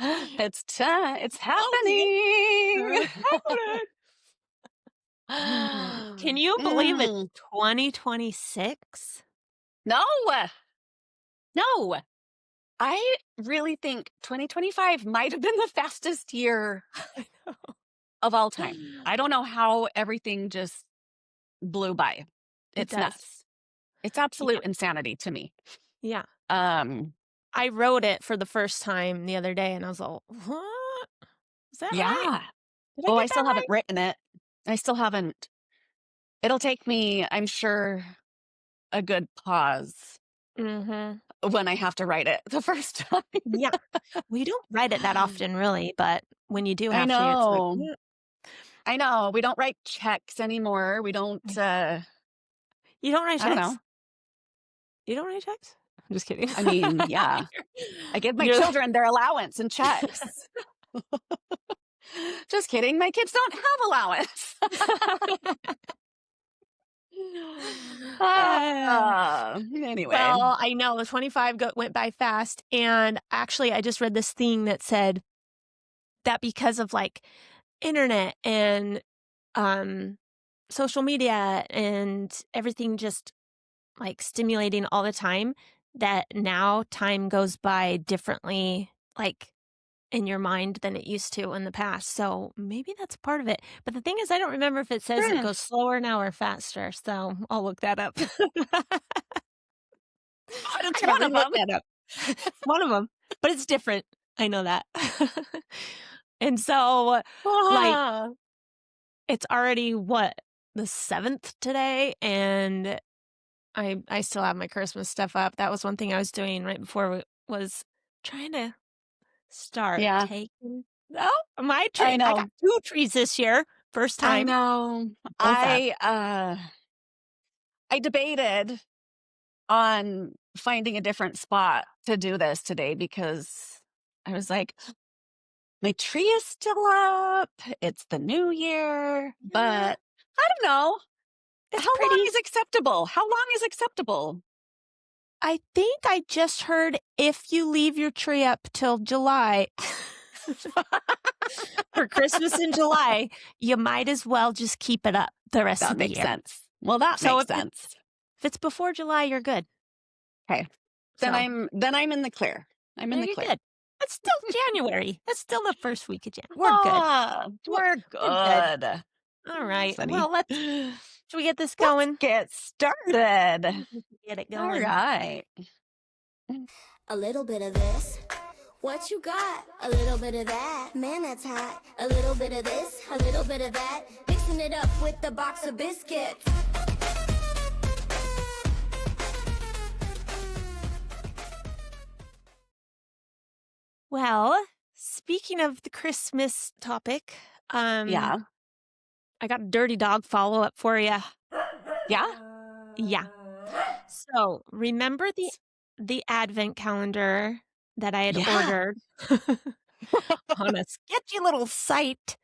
It's time. It's Oh, yeah. happening. Can you believe it's Mm. 2026? No, no. I really think 2025 might have been the fastest year I know. of all time. I don't know how everything just blew by. It It's does. nuts. It's Yeah. absolute insanity to me. Yeah. Um, I wrote it for the first time the other day, and I was all, "What? Is that right? yeah. Did I Oh, I get that still haven't right?" written it. I still haven't. It'll take me, I'm sure, a good pause Mhm. when I have to write it the first time. Yeah. We don't write it that often, really, but when you do I have to, it's like, know. I know. We don't write checks anymore. We don't, You don't write I don't checks? know. You don't write checks? I'm just kidding. I mean, yeah. I give my You're like children their allowance in checks. Just kidding. My kids don't have allowance. Uh, Anyway. well, I know the 25 went by fast, and actually, I just read this thing that said that because of, like, internet and, um, social media and everything just, like, stimulating all the time, that now time goes by differently, like, in your mind than it used to in the past, so maybe that's part of it, but the thing is I don't remember if it says it Hmm. goes slower now or faster, so I'll look that up. It's I gotta one of re-look them. that up. One of them, but it's different. I know that. And so, like, it's already what, the 7th today, and I still have my Christmas stuff up. That was one thing I was doing right before was trying to start Yeah, taking oh, my I tree. I got know. 2 trees this year, first I time, know. both up. I debated on finding a different spot to do this today because I was like, my tree is still up. It's the new year, Yeah, but I don't know. How it's long pretty. is acceptable? How long is acceptable? I think I just heard if you leave your tree up till July for Christmas in July, you might as well just keep it up the rest That of the makes year. sense. Well, that So makes if sense. it's before July, you're good. Okay. So, Then I'm in the clear. I'm in yeah, the you're clear. good. It's still January. It's still the first week of January. We're good. We're We're good. good. All right. Funny. Well, should we get this Let's going? get started. Get it All going. right. A little bit of this. What you got? A little bit of that. Man, that's hot. A little bit of this, a little bit of that. Mixing it up with the box of biscuits. Well, speaking of the Christmas topic, Yeah. I got a dirty dog follow-up for you. Yeah. Yeah. So, remember the advent calendar that I had Yeah. ordered on a sketchy little site?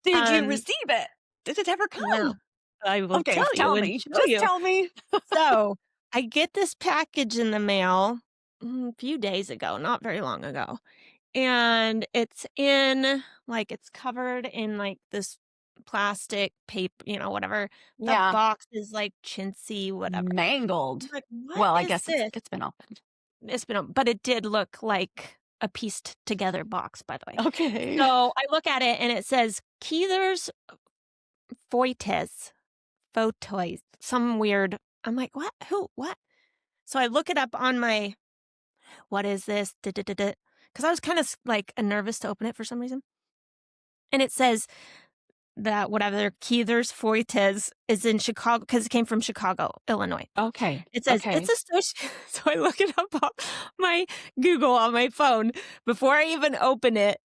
Did you Um, receive it? Did it ever well, come? I will Okay, tell you tell and me. show Just you. tell me. So, I get this package in the mail a few days ago, not very long ago. And it's it's covered in like this plastic paper, whatever. The Yeah. box is like chintzy, whatever. Mangled. I'm like, what Well, I is guess this? it's been opened. But it did look like a pieced together box, by the way. Okay. So I look at it and it says Keithers Photois, some weird. I'm like, what? Who? What? So I look it up on my, what is this? Because I was kind of like nervous to open it for some reason. And it says that whatever Keithers Foites is in Chicago because it came from Chicago, Illinois. Okay. It says Okay. it's associated. So I look it up on my Google on my phone before I even open it,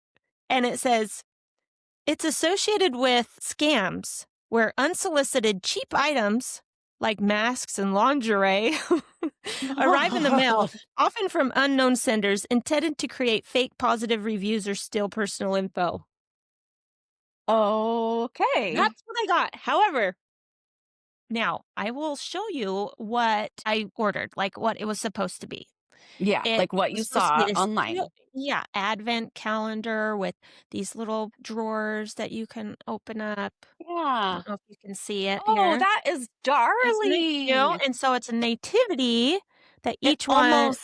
and it says it's associated with scams where unsolicited cheap items like masks and lingerie arrive in the mail, often from unknown senders, intended to create fake positive reviews or steal personal info. Okay. That's what I got. However, now I will show you what I ordered, like what it was supposed to be. Yeah, It like what you was supposed to saw be this online. Yeah, advent calendar with these little drawers that you can open up. I Yeah. don't know if you can see it Oh, here. that is Isn't it darling. cute? And so it's a nativity that It each one.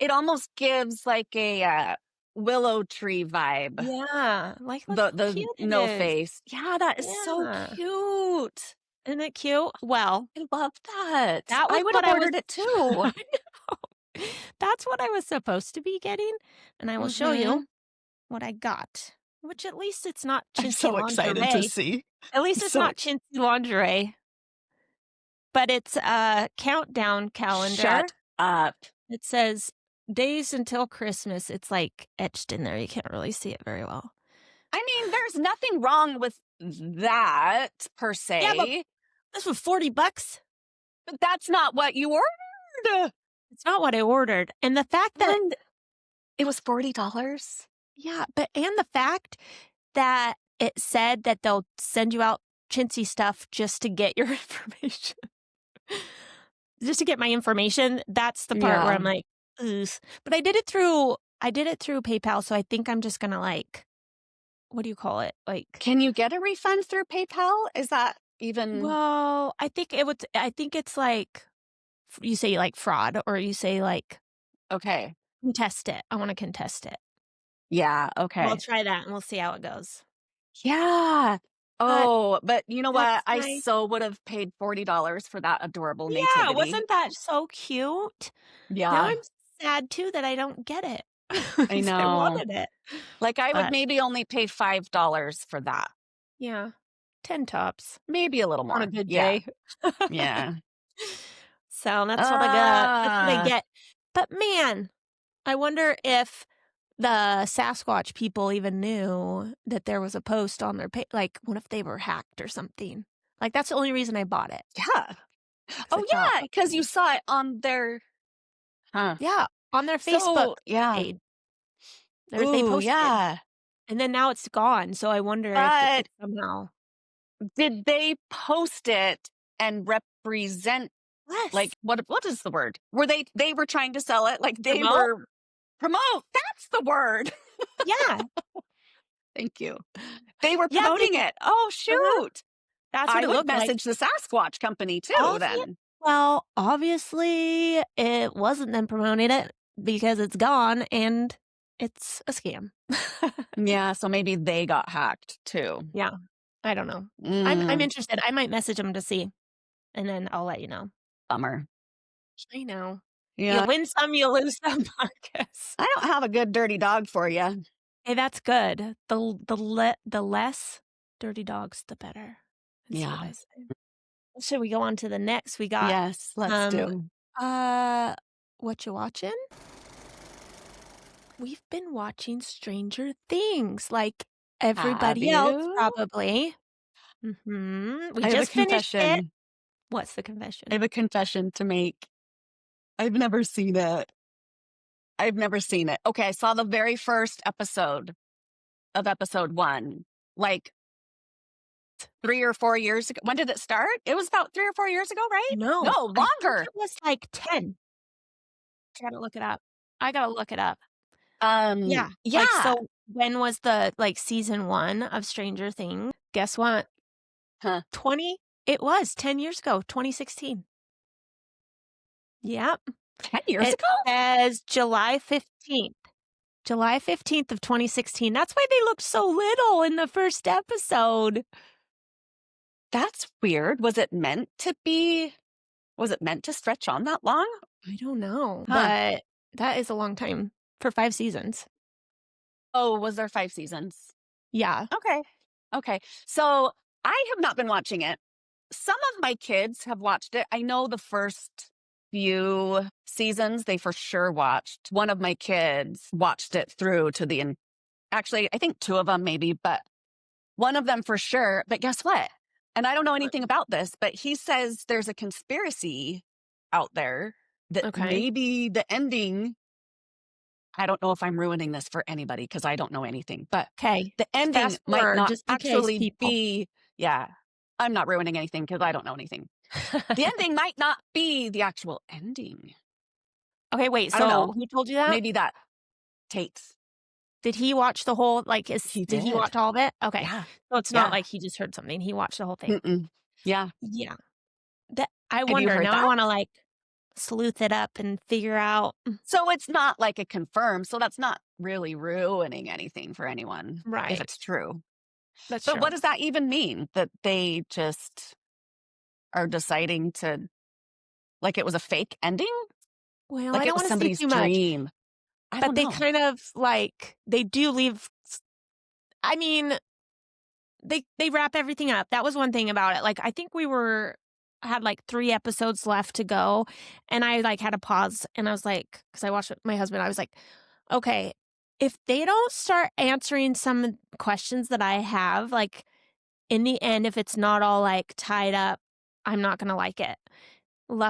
almost gives like a willow tree vibe. Yeah, like, look how The cute it no is. face. Yeah, that is so Yeah. cute. Isn't it cute? Well, I love that. that was I would what have I was ordered it too. I know. That's what I was supposed to be getting, and I will show Mhm. you what I got, which at least it's not I'm chintzy so excited to lingerie. see. At I'm least it's so not ex chintzy lingerie, but it's a countdown calendar. Shut up. It says days until Christmas. It's, like, etched in there. You can't really see it very well. I mean, there's nothing wrong with that per Yeah, but se, this was $40. but that's not what you ordered. It's not what I ordered, and the fact that And it was $40. yeah, but and the fact that it said that they'll send you out chintzy stuff just to get your information. Just to get my information, that's the part where Yeah. I'm like, "Ugh." But I did it through PayPal, so I think I'm just gonna, like, what do you call it? Like, Can you get a refund through PayPal? Is that even well, I think it's like you say, like, fraud, or you say, like, okay? contest it. I wanna contest it. Yeah, So I'll okay. try that, and we'll see how it goes. Yeah. But Oh, but you know what? that's I nice. so would have paid $40 for that adorable Yeah, nativity. wasn't that so cute? Now Yeah, I'm sad too that I don't get it I 'cause I know. wanted it. Like, I would But maybe only pay $5 for that. yeah, 10 tops Maybe a little on a more. good Yeah, day. yeah. So that's what I got. That's what I Ah, get. But man, I wonder if the Sasquatch people even knew that there was a post on their page. Like, what if they were hacked or something? Like, that's the only reason I bought it. yeah. 'Cause I Oh, thought, yeah, because you okay. saw it on their huh. Yeah, on their Facebook So, yeah. page. They Ooh, posted. yeah. And then now it's gone, so I wonder if But it somehow did they post it and represent Yes. like, what is the word? Were they were trying to sell it, like, they Promote? were promote, that's the word. Yeah. Thank you. They were Yeah, promoting it. Oh, uh-huh. shoot. That's what I it would looked like. message the Sasquatch company too then. Well, obviously, it wasn't them promoting it because it's gone and it's a scam. Yeah, so maybe they got hacked too. Yeah, I don't know. I'm Mm, interested. I might message them to see, and then I'll let you know. bummer. I know. You Yeah, win some, you lose some, Marcus. I don't have a good dirty dog for you. Hey, that's good. The less dirty dogs, the better. That's what Yeah. I say. Should we go on to the next? We got, Yes, let's um, do. what you watching? We've been watching Stranger Things, like Have everybody else, you? probably. Mhm. We I have a just finished it. confession. What's the I confession? have a confession to make. I've never seen it. I've never seen it. Okay, I saw the very first episode of episode 1, like 3 or 4 years ago. When did it start? It was about 3 or 4 years ago, right? No, No, I think longer. it was like 10. I gotta look it up. I gotta look it up. Yeah, like, Yeah. so when was the, like, season 1 of Stranger Things? Guess what? Huh. 20 It was 10 years ago, 2016. Yep. 10 years It ago? says July 15th. July 15th of 2016. That's why they looked so little in the first episode. That's weird. Was it meant to stretch on that long? I don't know, Huh. but that is a long time for 5 seasons. Oh, was there 5 seasons? Yeah. Okay. Okay. So, I have not been watching it. Some of my kids have watched it. I know the first few seasons they for sure watched. One of my kids watched it through to the end. Actually, I think 2 of them maybe, but one of them for sure. But guess what? And I don't know anything about this, but he says there's a conspiracy out there that Okay. maybe the ending, I don't know if I'm ruining this for anybody because I don't know anything, but Okay. the ending Fast might forward not just in case, actually people. be, yeah, I'm not ruining anything because I don't know anything. The ending might not be the actual ending. Okay, wait, I don't so know. who told you that? Maybe that Tate. Did he watch the whole, like, He did he did. watch all of it? Okay. Yeah. So it's not Yeah. like he just heard something. He watched the whole thing. Mm-mm. Yeah. Yeah. That I Have you wonder. heard Now I that? wanna, like, sleuth it up and figure out. So it's not like a confirmed. So that's not really ruining anything for anyone if Right. it's true. That's But true. what does that even mean? That they just are deciding to, like, it was a fake ending? Well, Like I it don't was wanna say somebody's too much, dream? I but don't they know. kind of, like, they do leave I mean, they wrap everything up. That was one thing about it. Like, I think had, like, 3 episodes left to go, and I, like, had to pause, and I was like, because I watched with my husband, I was like, "Okay, if they don't start answering some questions that I have, like, in the end, if it's not all, like, tied up, I'm not gonna like it."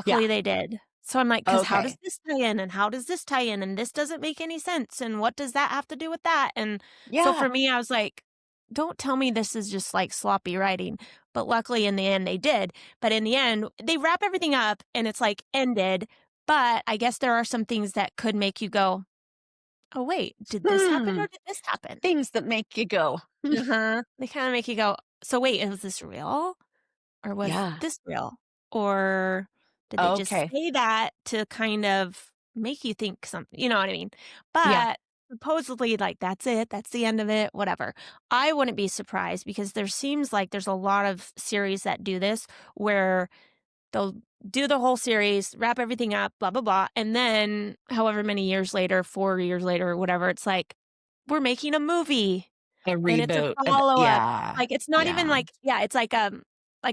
Yeah. Luckily, they did. So I'm like, "'Cause how does Okay. this tie in, and how does this tie in, and this doesn't make any sense, and what does that have to do with that?" And so Yeah. for me, I was like, "Don't tell me this is just, like, sloppy writing." But luckily, in the end, they did. But in the end, they wrap everything up, and it's, like, ended, but I guess there are some things that could make you go, "Oh, wait, did this happen Hmm. or did this happen?" Things that make you go. Uh-huh. They kinda make you go, "So wait, is this real?" Or was Yeah. this real? Or did they just Okay. say that to kind of make you think something, you know what I mean? Yeah. But supposedly, like, that's it, that's the end of it, whatever. I wouldn't be surprised because there seems like there's a lot of series that do this where they'll do the whole series, wrap everything up, blah, blah, blah, and then however many years later, 4 years later or whatever, it's like, "We're making a movie." A And it's a reboot. follow-up. Yeah. Like, it's not even Yeah. like yeah, it's like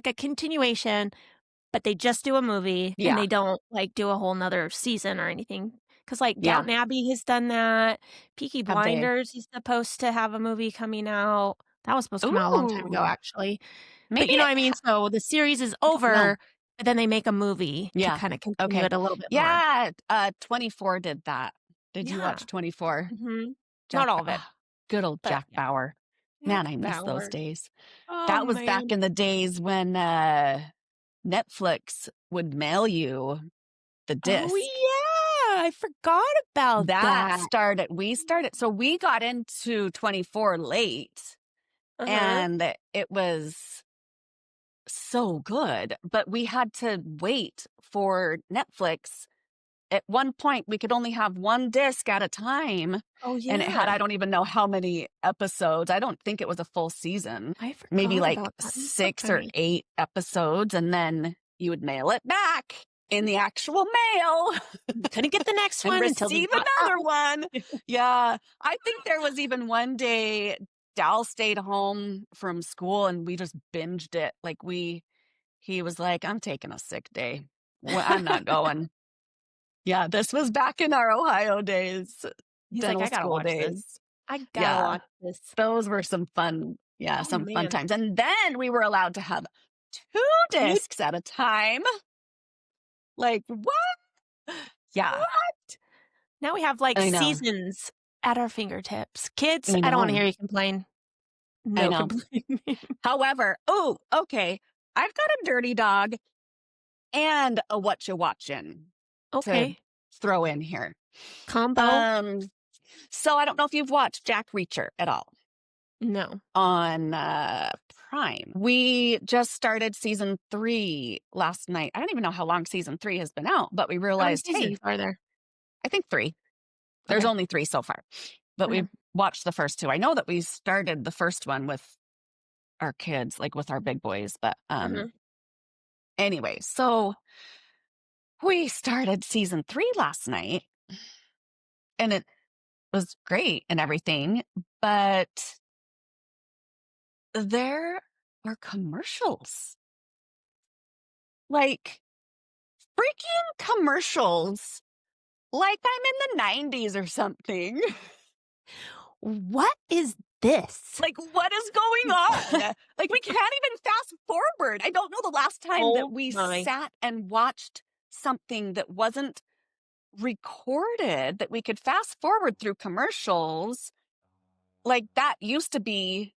a continuation, but they just do a movie, and Yeah. they don't, like, do a whole 'nother season or anything. Because like, Yeah. Downton Abbey has done that. Peaky Have they? Blinders is supposed to have a movie coming out. That was supposed to come out a long time ago, Ooh. actually. But Maybe you know it, what I mean? So the series is I don't know. over, but then they make a movie to Yeah. kinda continue Okay. it a little bit more. Yeah. 24 did that. Did you Yeah. watch 24? Mhm. Not Jack, all of it, good old but Jack yeah. Bauer. Man, Jack I miss those Bauer. days. Oh, That was back man. in the days when Netflix would mail you the Oh, disc. yeah, I forgot about that. So we got into 24 late Uh-huh. and it was so good, but we had to wait for Netflix. At one point, we could only have one disc at a time, Oh, and it had yeah. I don't even know how many episodes. I don't think it was a full season, I maybe forgot like about that. That's so 6 or funny. 8 episodes, and then you would mail it back in the actual mail You couldn't get the next and one until they receive got that another one. one. Yeah, I think there was even one day Dal stayed home from school, and we just binged it. Like, he was like, "I'm taking a sick day. I'm not going." Yeah, this was back in our Ohio days, He's like, dental "I gotta school watch this. days. I gotta Yeah, watch this." those were some fun Oh, some fun man. times, and then we were allowed to have 2 Dude, discs at a time. Like, what? Yeah, what? Now we have, like, I know, seasons at our fingertips. Kids, I I don't wanna know, hear you complain. I No know. complaining. However okay, I've got a dirty dog and a what you watching to Okay. throw in here. Combo? Um, so I don't know if you've watched Jack Reacher at all. No. On Prime. We just started season 3 last night. I don't even know how long season 3 has been out, but we How many realized, hey, seasons are there? I think 3. There's Okay. only 3 so far, but Uh-huh. we've watched the first 2. I know that we started the first one with our kids, like with our big boys, but Uh-huh. anyway, so we started season 3 last night and it was great and everything, but there are commercials. Like freaking commercials like I'm in the 90s or something. What is this? Like, what is going on? Like, we can't even fast forward. I don't know the last time that Oh we my. sat and watched something that wasn't recorded, that we could fast forward through commercials. Like, that used to be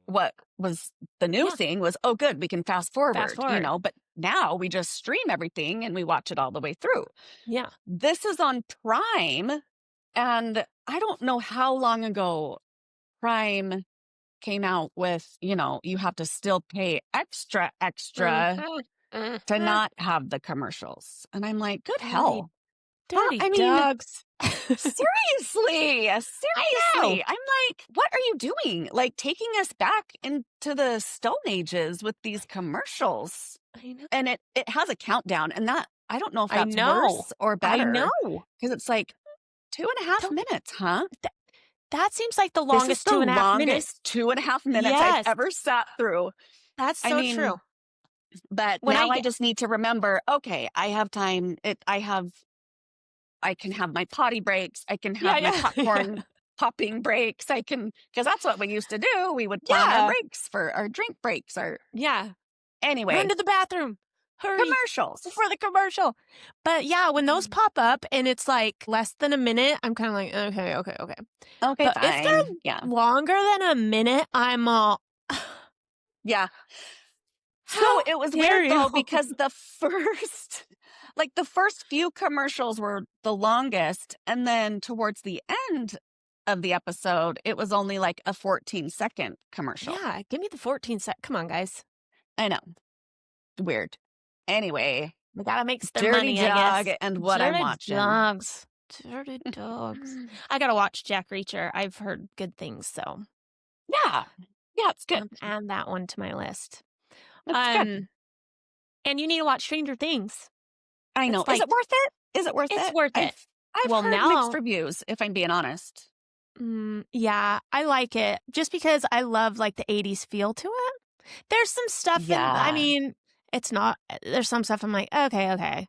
what was the new Yeah, thing was, oh, good, we can fast fast forward, forward. but now we just stream everything and we watch it all the way through. Yeah. This is on Prime, and I don't know how long ago Prime came out with, you have to still pay extra to not have the commercials. And I'm like, good Dirty, hell. dirty I mean, dogs. seriously, I know. I'm like, what are you doing? Like taking us back into the Stone Ages with these commercials. I know. And it has a countdown, and that, I don't know if I that's know. worse or I better. know. Because it's like 2.5 minutes, huh? That seems like the This is longest the 2.5 minutes. longest 2.5 minutes I've Yes, ever sat through. that's I so mean, true. but When now I I get, just need to remember, okay, I have time. I can have my potty breaks. I can have my yeah, popcorn popping breaks. Because that's what we used to do. We would plan our yeah, breaks for our drink breaks yeah. anyway, Run to the bathroom. Hurry commercials. before the commercial. But yeah, when those pop up and it's like less than a minute, I'm kind of like, okay. Okay, But if they're fine. Yeah. longer than a minute, I'm all, Yeah. So how it was dare weird though, you? because the first few commercials were the longest. And then towards the end of the episode, it was only like a 14-second commercial. Yeah, give me the 14 sec. Come on, guys. I know. Weird. Anyway, We gotta make some Dirty money, I Dog guess. and what I'm watching. Dirty dogs. I gotta watch Jack Reacher. I've heard good things, so Yeah, it's good. add that one to my list. That's good. And you need to watch Stranger Things. I know. It's Is it worth it? It's worth it. I've Well, heard now- mixed reviews, if I'm being honest. Yeah, I like it just because I love like the 80s feel to it. There's some stuff Yeah. I mean, it's not, there's some stuff I'm like, okay.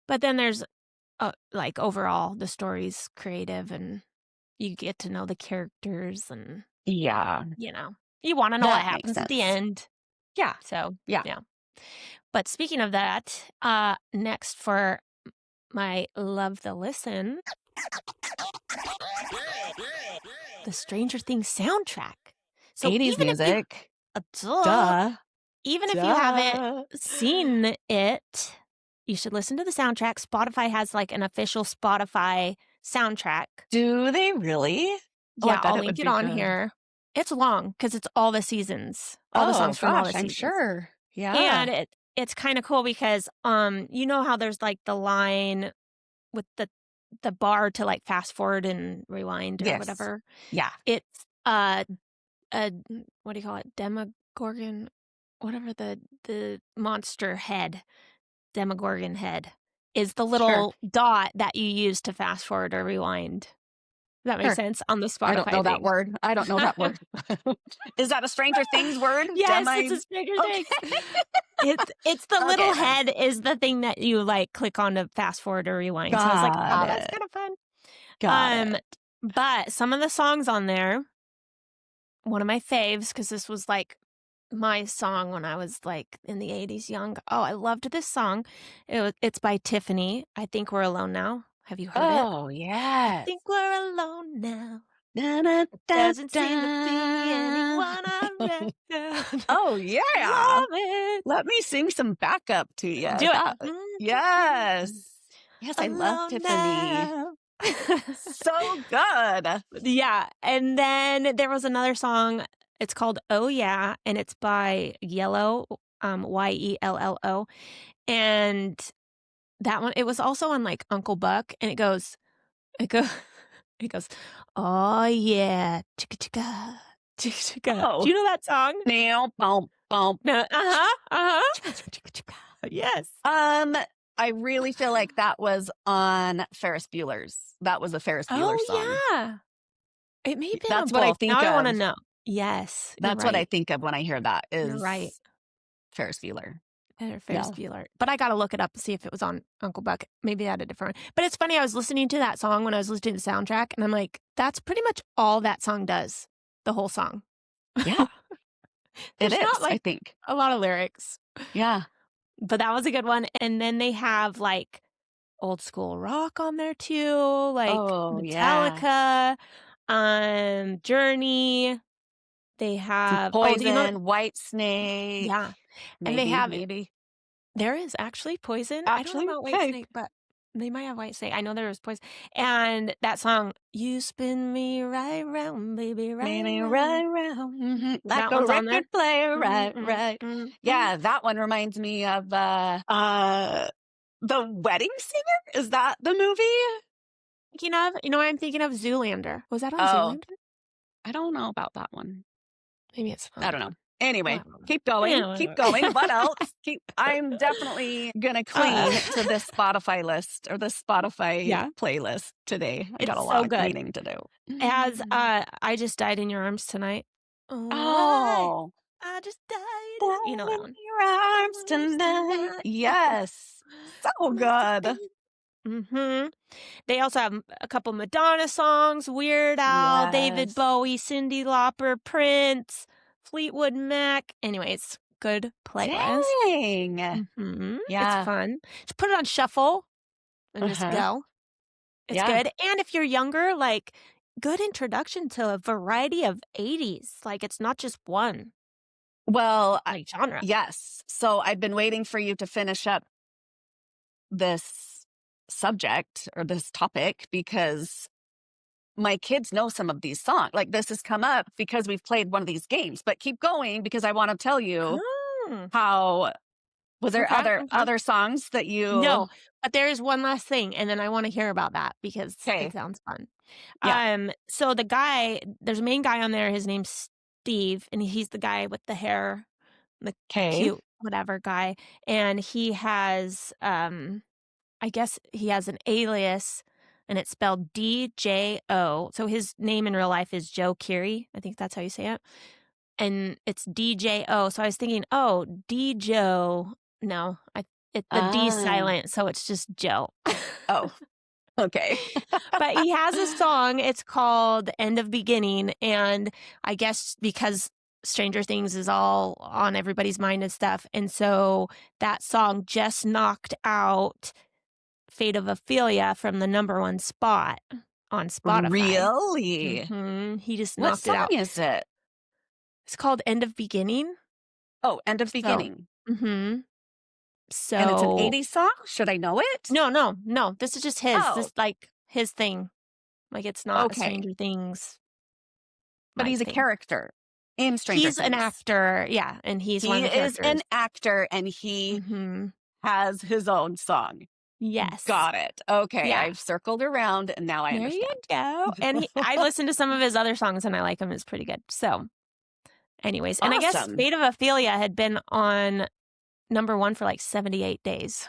But then there's like overall the story's creative and you get to know the characters and Yeah. you want to know That what happens makes at the sense. end. Yeah. So, Yeah. But speaking of that, next for my Love the Listen, the Stranger Things soundtrack. So 80s even music. Duh. Even if you haven't Duh. seen it, you should listen to the soundtrack. Spotify has like an official Spotify soundtrack. Do they really? Yeah, I'll it link would it be on good. here. It's long because it's all the seasons, all the songs from all the I'm seasons. sure. Yeah. And it's kind of cool because you know how there's like the line with the bar to like fast forward and rewind or Yes. whatever. Yeah. It's what do you call it? Demogorgon, whatever the monster head, Demogorgon head is the little dot that you use to fast forward or rewind. Does that make Sure. sense on the Spotify I don't know that thing? word. I don't know that word. Is that a Stranger Things word? Yes, it's a Stranger Things. It's the little Okay, then. head is the thing that you like click on to fast forward or rewind. So I was like, oh, that's kind of fun. Got it. But some of the songs on there, one of my faves, because this was like my song when I was like in the 80s young. Oh, I loved this song. It's by Tiffany. I Think We're Alone Now. Have you heard it? Oh, yes. I think we're alone now. Da, da, da, Doesn't da. seem to be anyone around. Oh, yeah. Love it. Let me sing some backup to you. Do it. Yes. Yes, I love Alone Tiffany. So good. Yeah. And then there was another song. It's called Oh Yeah, and it's by Yellow, Yello. And that one, it was also on like Uncle Buck, and it goes, oh yeah, chicka chicka, chicka chicka. Oh. Do you know that song? Now, bump, bump. No, yes. I really feel like that was on Ferris Bueller's. That was a Ferris Bueller song. Yeah. It may have been That's on what I both. think Now I want to of. know. Yes. That's what I think of when I hear that is You're right. Ferris Bueller. Ferris Bueller. But I got to look it up and see if it was on Uncle Buck. Maybe I had a different one. But it's funny. I was listening to that song when I was listening to the soundtrack, and I'm like, that's pretty much all that song does. The whole song. Yeah. It is, not, like, I think. A lot of lyrics. Yeah. But that was a good one. And then they have like old school rock on there too, like Metallica, Journey. They have Poison, White Snake. Yeah. Maybe, And they have maybe. There is actually Poison. Actually? I don't know about White Snake, but They might have White Snake. I know there was Poison. And that song, You Spin Me Right Round, Baby, Right Maybe Round. right round. Mm-hmm. Like That a one's on there? record player. Right, Mm, right. mm, mm. Yeah, that one reminds me of The Wedding Singer. Is that the movie? Thinking of, I'm thinking of Zoolander. Was that on Oh, Zoolander? I don't know about that one. Maybe it's I not. don't know. Anyway, Well, keep going. yeah, Keep whatever. going. What else? I'm definitely gonna clean to this Spotify list or this Spotify Yeah. playlist today. I got It's a so lot of good. cleaning to do. As I Just Died in Your Arms Tonight. Oh, I just died. died You know that in one. your arms tonight. Yes, so good. Mm-hmm. They also have a couple Madonna songs, Weird Al, David Yes. Bowie, Cyndi Lauper, Prince, Fleetwood Mac. Anyways, good playlist. Dang. Mm-hmm. It's Yeah. fun. Just put it on shuffle and just Uh-huh. go. It's Yeah. good. And if you're younger, like, good introduction to a variety of 80s. Like, it's not just one Well, like genre. yes. So I've been waiting for you to finish up this subject or this topic because my kids know some of these songs. Like this has come up because we've played one of these games. But keep going because I want to tell you Oh, how was there okay. other songs that you No, but there is one last thing, and then I want to hear about that because Okay. it sounds fun. Yeah. So the guy, there's a main guy on there. His name's Steve, and he's the guy with the hair, the Okay. cute whatever guy, and he has, I guess he has an alias, and it's spelled DJO. So his name in real life is Joe Keery. I think that's how you say it, and it's DJO. So I was thinking, oh, DJO. No, the D's silent, so it's just Joe. Oh. Okay. But he has a song. It's called End of Beginning. And I guess because Stranger Things is all on everybody's mind and stuff. And so that song just knocked out Fate of Ophelia from the #1 spot on Spotify. Really? Mm-hmm. He just What knocked it song out. is it? It's called End of Beginning. Oh, End of So, Beginning. mm-hmm. So, And it's an 80s song? Should I know it? No. This is just his. Oh. This like his thing. Like it's not a Okay. Stranger Things. But he's a thing. character in Stranger Things. He's an actor, yeah, and he's one of the characters. He is an actor, and he has his own song. Yes. Got it. Okay, Yeah. I've circled around, and now I understand. There you go. And I listened to some of his other songs, and I like him. It's pretty good. So, anyways, and I guess Awesome. Fate of Ophelia had been on #1 for like 78 days.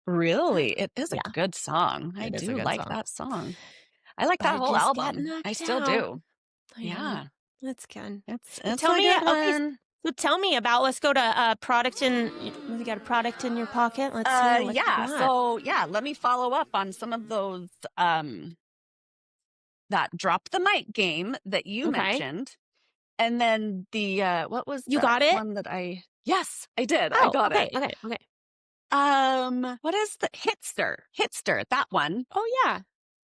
Really? It is a Yeah. good song. I It is a do good like song. that song. I like But that it whole just got album. knocked I still out. do. I know. Yeah. That's good. It's tell a me, good okay, one. so tell me about, let's go to product in, you got a product in your pocket? Let's hear what you Yeah. got. So, yeah, let me follow up on some of those, that drop the mic game that you mentioned. And then the, what was You that got it? one that yes, I did. Oh, I got it. Okay. What is the Hitster, that one. Oh, yeah.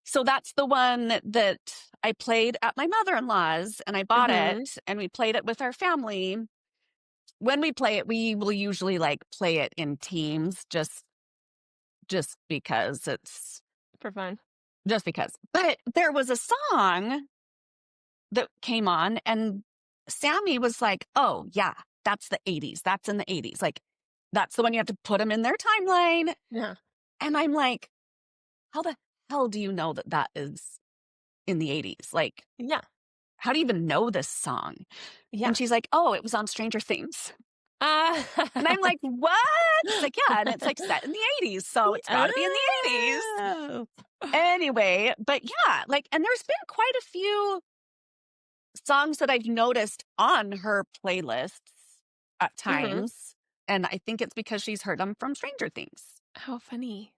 So that's the one that I played at my mother-in-law's, and I bought it, and we played it with our family. When we play it, we will usually like play it in teams, just because it's For fun. just because. But there was a song that came on, and Sammy was like, "Oh yeah, that's the 80s. That's in the 80s. Like that's the one you have to put them in their timeline." Yeah. And I'm like, "How the hell do you know that that is in the 80s? Like, Yeah. how do you even know this song?" Yeah. And she's like, "Oh, it was on Stranger Things." And I'm like, "What?" She's like, "Yeah, and it's like set in the 80s, so it's got to be in the 80s." Oh. Anyway, but yeah, like, and there's been quite a few songs that I've noticed on her playlists at times, and I think it's because she's heard them from Stranger Things. How funny.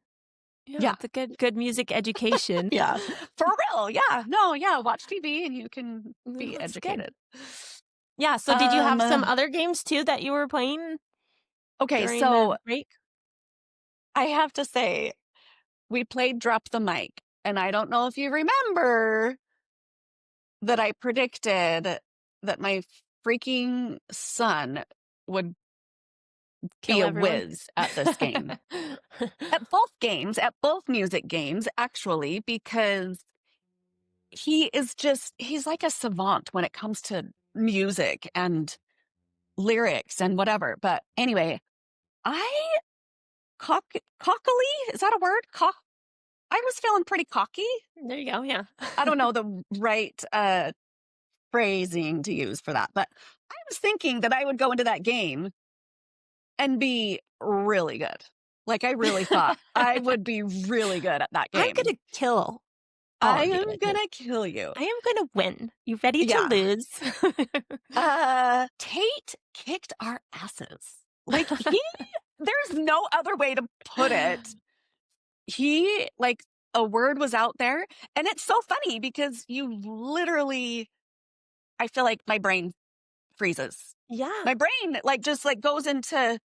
Yeah. It's a good music education. Yeah, for real. Yeah, no, yeah, watch TV and you can be That's good. educated. Yeah, so did you have some other games too that you were playing Okay, during so the break? I have to say, we played Drop the Mic, and I don't know if you remember that I predicted that my freaking son would Kill be a everyone. whiz at this game. At both games, at both music games, actually, because he's like a savant when it comes to music and lyrics and whatever. But anyway, cockily, is that a word? I was feeling pretty cocky. There you go. Yeah. I don't know the right phrasing to use for that, but I was thinking that I would go into that game and be really good. Like, I really thought I would be really good at that game. I'm going to kill all I of you. am gonna kill you. I am going to win. You ready to Yeah. lose? Tate kicked our asses. Like, there's no other way to put it. Like, a word was out there, and it's so funny because you literally, I feel like my brain freezes. Yeah. My brain, like, just, like, goes into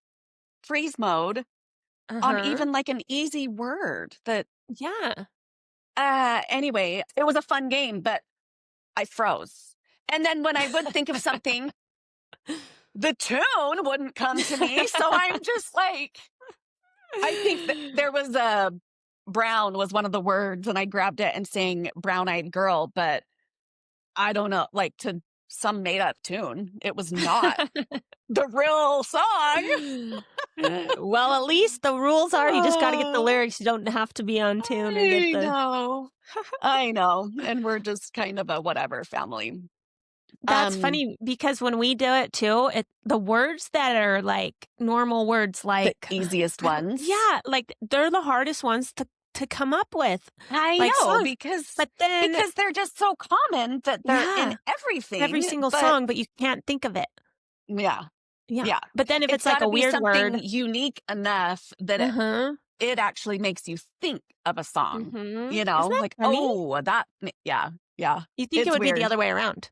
freeze mode on even, like, an easy word that, Yeah. anyway, it was a fun game, but I froze. And then when I would think of something, the tune wouldn't come to me. So I'm just like, I think that there was brown was one of the words, and I grabbed it and sang brown-eyed girl, but I don't know, like, to some made-up tune. It was not the real song. Well, at least the rules are you just got to get the lyrics. You don't have to be on tune or get the. I know. And we're just kind of a whatever family. That's funny because when we do it too, the words that are like normal words, like the easiest ones. Yeah, like they're the hardest ones to come up with. I like know songs. because because they're just so common that they're in everything, every single song, but you can't think of it. Yeah. But then if it's like a weird something word, unique enough that it actually makes you think of a song. You know, like funny? oh, that yeah. You think it would be the other way around?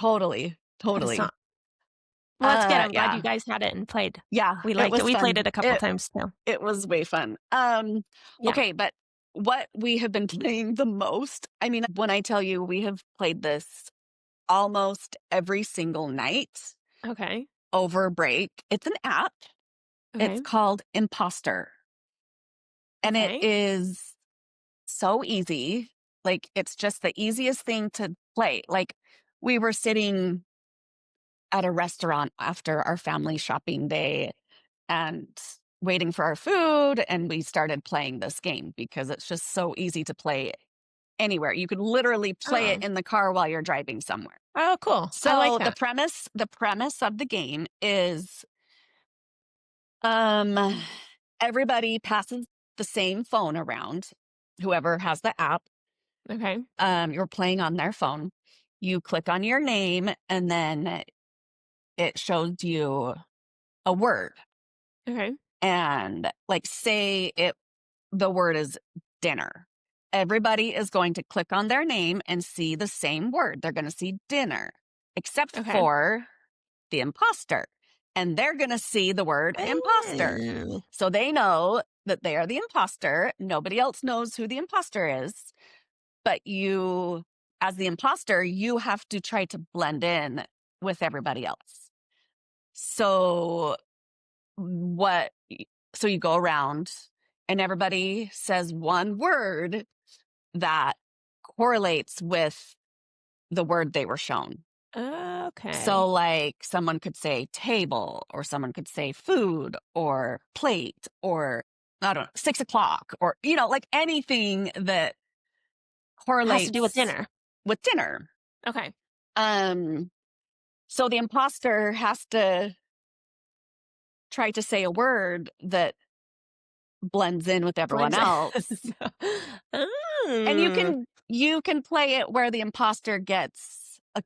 Totally. Well, that's good. I'm glad you guys had it and played. Yeah, we liked it. We fun. played it a couple times too. It was way fun. Okay, but what we have been playing the most, I mean, when I tell you we have played this almost every single night. Okay. Over break. It's an app. Okay. It's called Imposter. And it is so easy. Like, it's just the easiest thing to play. Like, we were sitting at a restaurant after our family shopping day and waiting for our food, and we started playing this game because it's just so easy to play anywhere. You could literally play it in the car while you're driving somewhere. Oh, cool. So I like that. the premise of the game is everybody passes the same phone around, whoever has the app. Okay. You're playing on their phone. You click on your name, and then it shows you a word. Okay. And like, say the word is dinner. Everybody is going to click on their name and see the same word. They're going to see dinner, except for the imposter. And they're going to see the word imposter. So they know that they are the imposter. Nobody else knows who the imposter is. But you, as the imposter, you have to try to blend in with everybody else. So you go around and everybody says one word that correlates with the word they were shown. Okay. So like someone could say table, or someone could say food, or plate, or I don't know, 6 o'clock, or, you know, like anything that correlates. Has to do with dinner. With dinner. Okay. So the imposter has to try to say a word that blends in with everyone else. And you can play it where the imposter gets a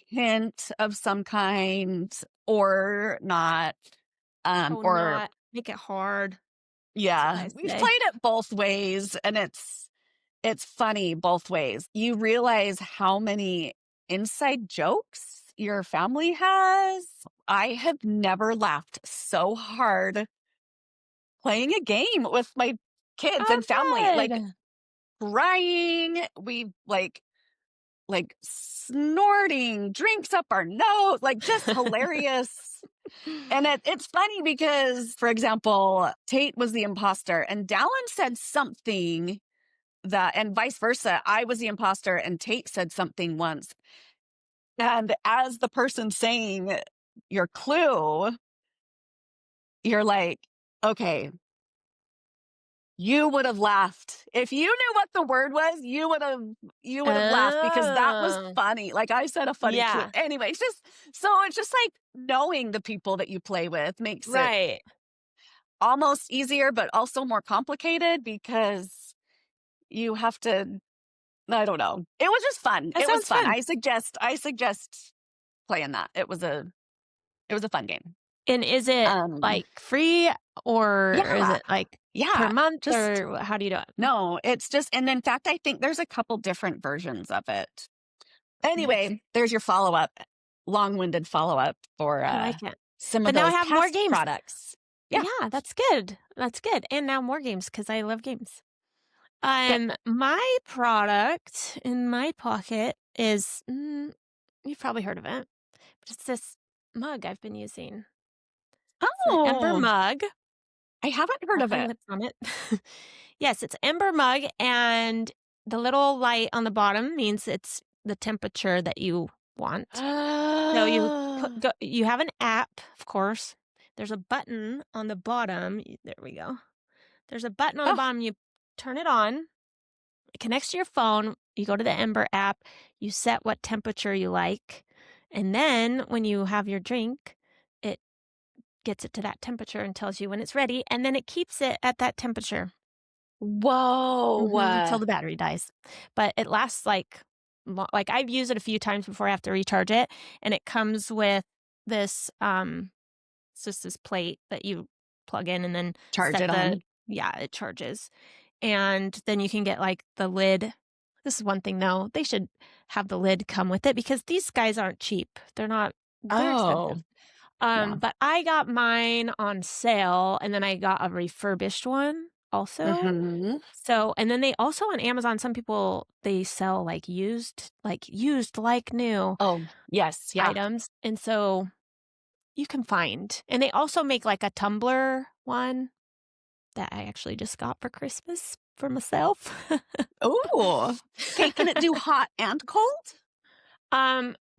hint of some kind or not. Or not. Make it hard. Yeah. We've played it both ways, and it's funny both ways. You realize how many inside jokes your family has. I have never laughed so hard playing a game with my kids and family. Good. Like crying, we like snorting, drinks up our nose, like just hilarious. And it's funny because, for example, Tate was the imposter and Dallin said something and vice versa. I was the imposter and Tate said something once. And as the person saying your clue, you're like, okay, you would have laughed. If you knew what the word was, you would have laughed because that was Oh. funny. Like I said, a funny clue. Yeah. Anyway, it's just like knowing the people that you play with makes it Right. almost easier, but also more complicated because you have to, I don't know. It was just fun. That It was sounds fun. fun. I suggest playing that. It was a fun game. And is it like free or is Yeah. it like per Yeah. month Just or how do you do it? no, it's just, and in fact, I think there's a couple different versions of it. Nice. Anyway, there's your follow-up, long-winded follow-up for I like it. some But of now I those have more past games. products. Yeah. Yeah, that's good. That's good. And now more games because I love games. My product in my pocket is you've probably heard of it. But it's this mug I've been using. It's an Ember Oh, Mug. I haven't heard Got of my it. lips on it. Yes, it's Ember Mug, and the little light on the bottom means it's the temperature that you want. So you have an app, of course. There's a button on the bottom. There we go. There's a button on the Oh, bottom. You turn it on. It connects to your phone. You go to the Ember app. You set what temperature you like. And then when you have your drink, it gets it to that temperature and tells you when it's ready. And then it keeps it at that temperature whoa. until the battery dies. But it lasts like I've used it a few times before I have to recharge it. And it comes with this, it's just this plate that you plug in and then Charge it on. yeah, it charges. And then you can get like the lid. This is one thing though. They should have the lid come with it because these guys aren't cheap. They're Oh, expensive. yeah. But I got mine on sale and then I got a refurbished one also. Mhm. So, and then they also on Amazon, some people, they sell like used like new Oh, yes. Yeah. items. And so you can find, and they also make like a tumbler one that I actually just got for Christmas for myself. Oh, okay. Can it do hot and cold?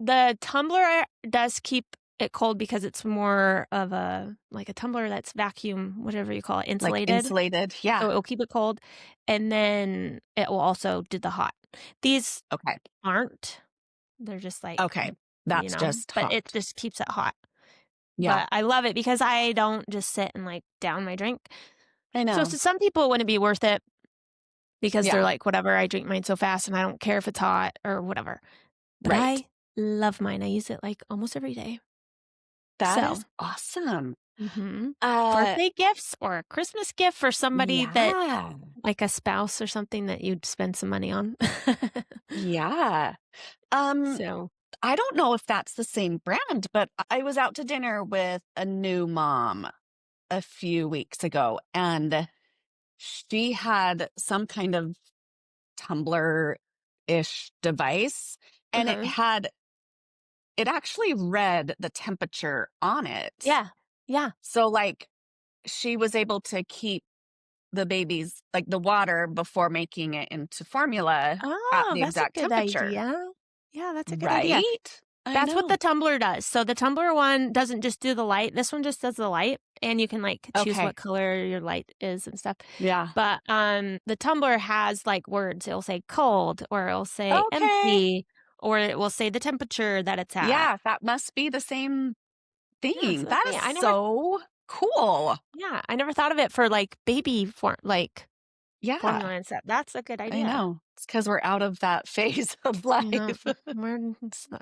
The tumbler does keep it cold because it's more of a tumbler that's vacuum, whatever you call it, Like insulated. insulated. Yeah. So it will keep it cold, and then it will also do the hot. These Okay. aren't. They're just like Okay. That's just but hot. it just keeps it hot. Yeah. But I love it because I don't just sit and like down my drink. I know. So to some people, it wouldn't be worth it because Yeah. they're like, whatever, I drink mine so fast and I don't care if it's hot or whatever. But Right. I love mine. I use it like almost every day. That So, is awesome. birthday gifts or a Christmas gift for somebody that, Yeah. like a spouse or something that you'd spend some money on. Yeah. So, I don't know if that's the same brand, but I was out to dinner with a new mom a few weeks ago, and she had some kind of tumbler-ish device, and it actually read the temperature on it. yeah. Yeah. So, like, she was able to keep the baby's, like, the water before making it into formula at Oh, the that's a exact good temperature. idea. Yeah, that's a good idea. Right? I That's what know. the tumbler does. So the tumbler one doesn't just do the light. This one just does the light, and you can like choose Okay. what color your light is and stuff. Yeah. But the tumbler has like words. It'll say cold, or it'll say Okay. empty, or it will say the temperature that it's at. Yeah, that must be the same Yeah, thing. so That that's is neat. so cool. Yeah, I never thought of it for like baby formula Yeah, and stuff. That's a good I idea. know. It's because we're out of that phase of I know. life. We're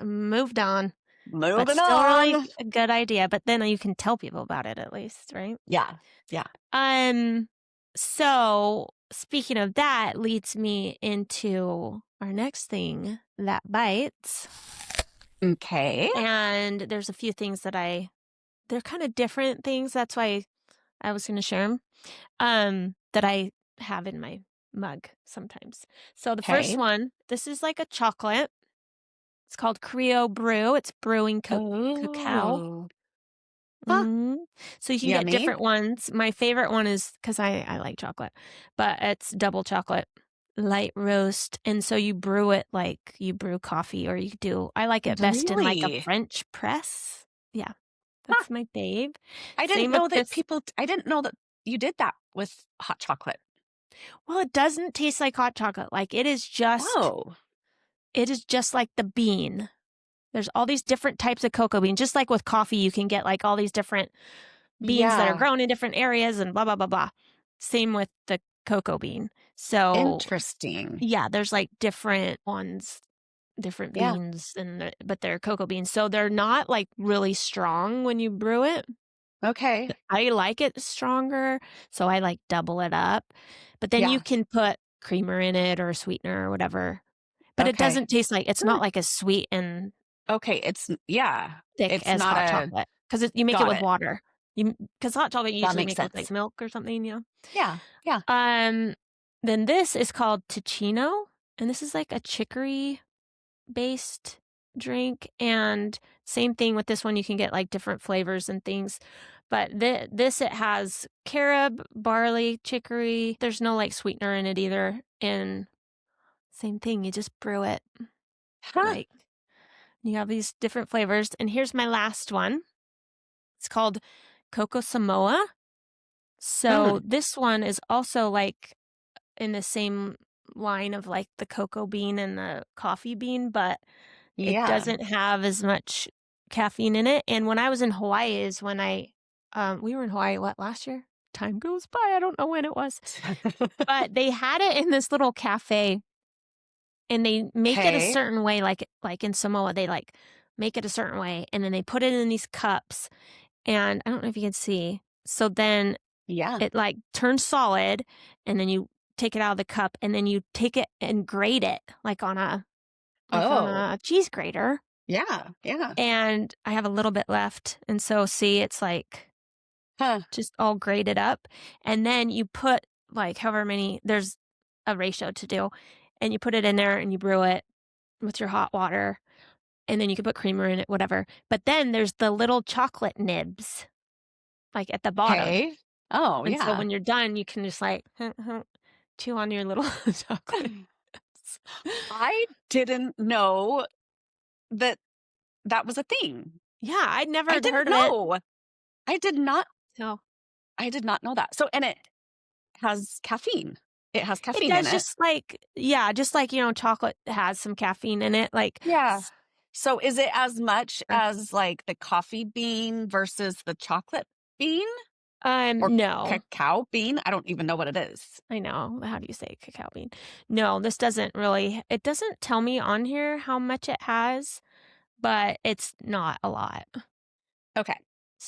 moved on. But Moving still on. really a good idea. But then you can tell people about it at least, right? Yeah. Yeah. So speaking of that leads me into our next thing that bites. Okay. And there's a few things that they're kind of different things. That's why I was going to share them, that I have in my mug sometimes. So the first one, this is like a chocolate. It's called Crio Brew. It's brewing cacao. Oh. Huh. So you can get Yummy. different ones. My favorite one is, because I like chocolate, but it's double chocolate light roast. And so you brew it like you brew coffee, or I like it best in like a Really? French press. Yeah, Huh. that's my fave. I didn't Same with know that this. I didn't know that you did that with hot chocolate. Well, it doesn't taste like hot chocolate. Like it is just Oh. like the bean. There's all these different types of cocoa bean. Just like with coffee, you can get like all these different beans that are Yeah. grown in different areas and blah, blah, blah, blah. Same with the cocoa bean. So Interesting. yeah, there's like different ones, different Yeah. beans, but they're cocoa beans. So they're not like really strong when you brew it. Okay. I like it stronger, so I like double it up. But then you Yeah. can put creamer in it or sweetener or whatever. But it Okay. doesn't taste like, it's Hmm. not like as sweet and Okay. Yeah. thick It's as not hot a, chocolate because you make it got with it. water. Because hot chocolate you That usually makes make with like sense. milk or something, you know. Yeah. Yeah. Then this is called Teecino, and this is like a chicory based drink. And same thing with this one, you can get like different flavors and things. But this it has carob, barley, chicory. There's no like sweetener in it either. And same thing, you just brew it. Huh. Like you have these different flavors. And here's my last one. It's called Coco Samoa. Hmm. So this one is also like in the same line of like the cocoa bean and the coffee bean, but it Yeah. doesn't have as much caffeine in it. And when I was in Hawaii is when we were in Hawaii, what, last year? Time goes by. I don't know when it was. But they had it in this little cafe and they make it a Okay. certain way, like in Samoa, they like make it a certain way and then they put it in these cups. And I don't know if you can see. So then Yeah. it like turns solid and then you take it out of the cup and then you take it and grate it like on Oh. a cheese grater. Yeah. Yeah. And I have a little bit left. And so see, it's like Huh. just all grated up. And then you put like however many, there's a ratio to do. And you put it in there and you brew it with your hot water. And then you can put creamer in it, whatever. But then there's the little chocolate nibs like at the bottom. Okay. Oh, And so yeah. when you're done, you can just like chew on your little chocolate. I didn't know that that was a thing. Yeah, I'd never I had didn't heard of it. know. I did not So I did not know that. So, and it has caffeine. It has it caffeine in does it. just like, chocolate has some caffeine in it. Like, Yeah. So is it as much uh, as like the coffee bean versus the chocolate bean or no, cacao bean? I don't even know what it is. I know. How do you say cacao bean? No, this it doesn't tell me on here how much it has, but it's not a lot. Okay.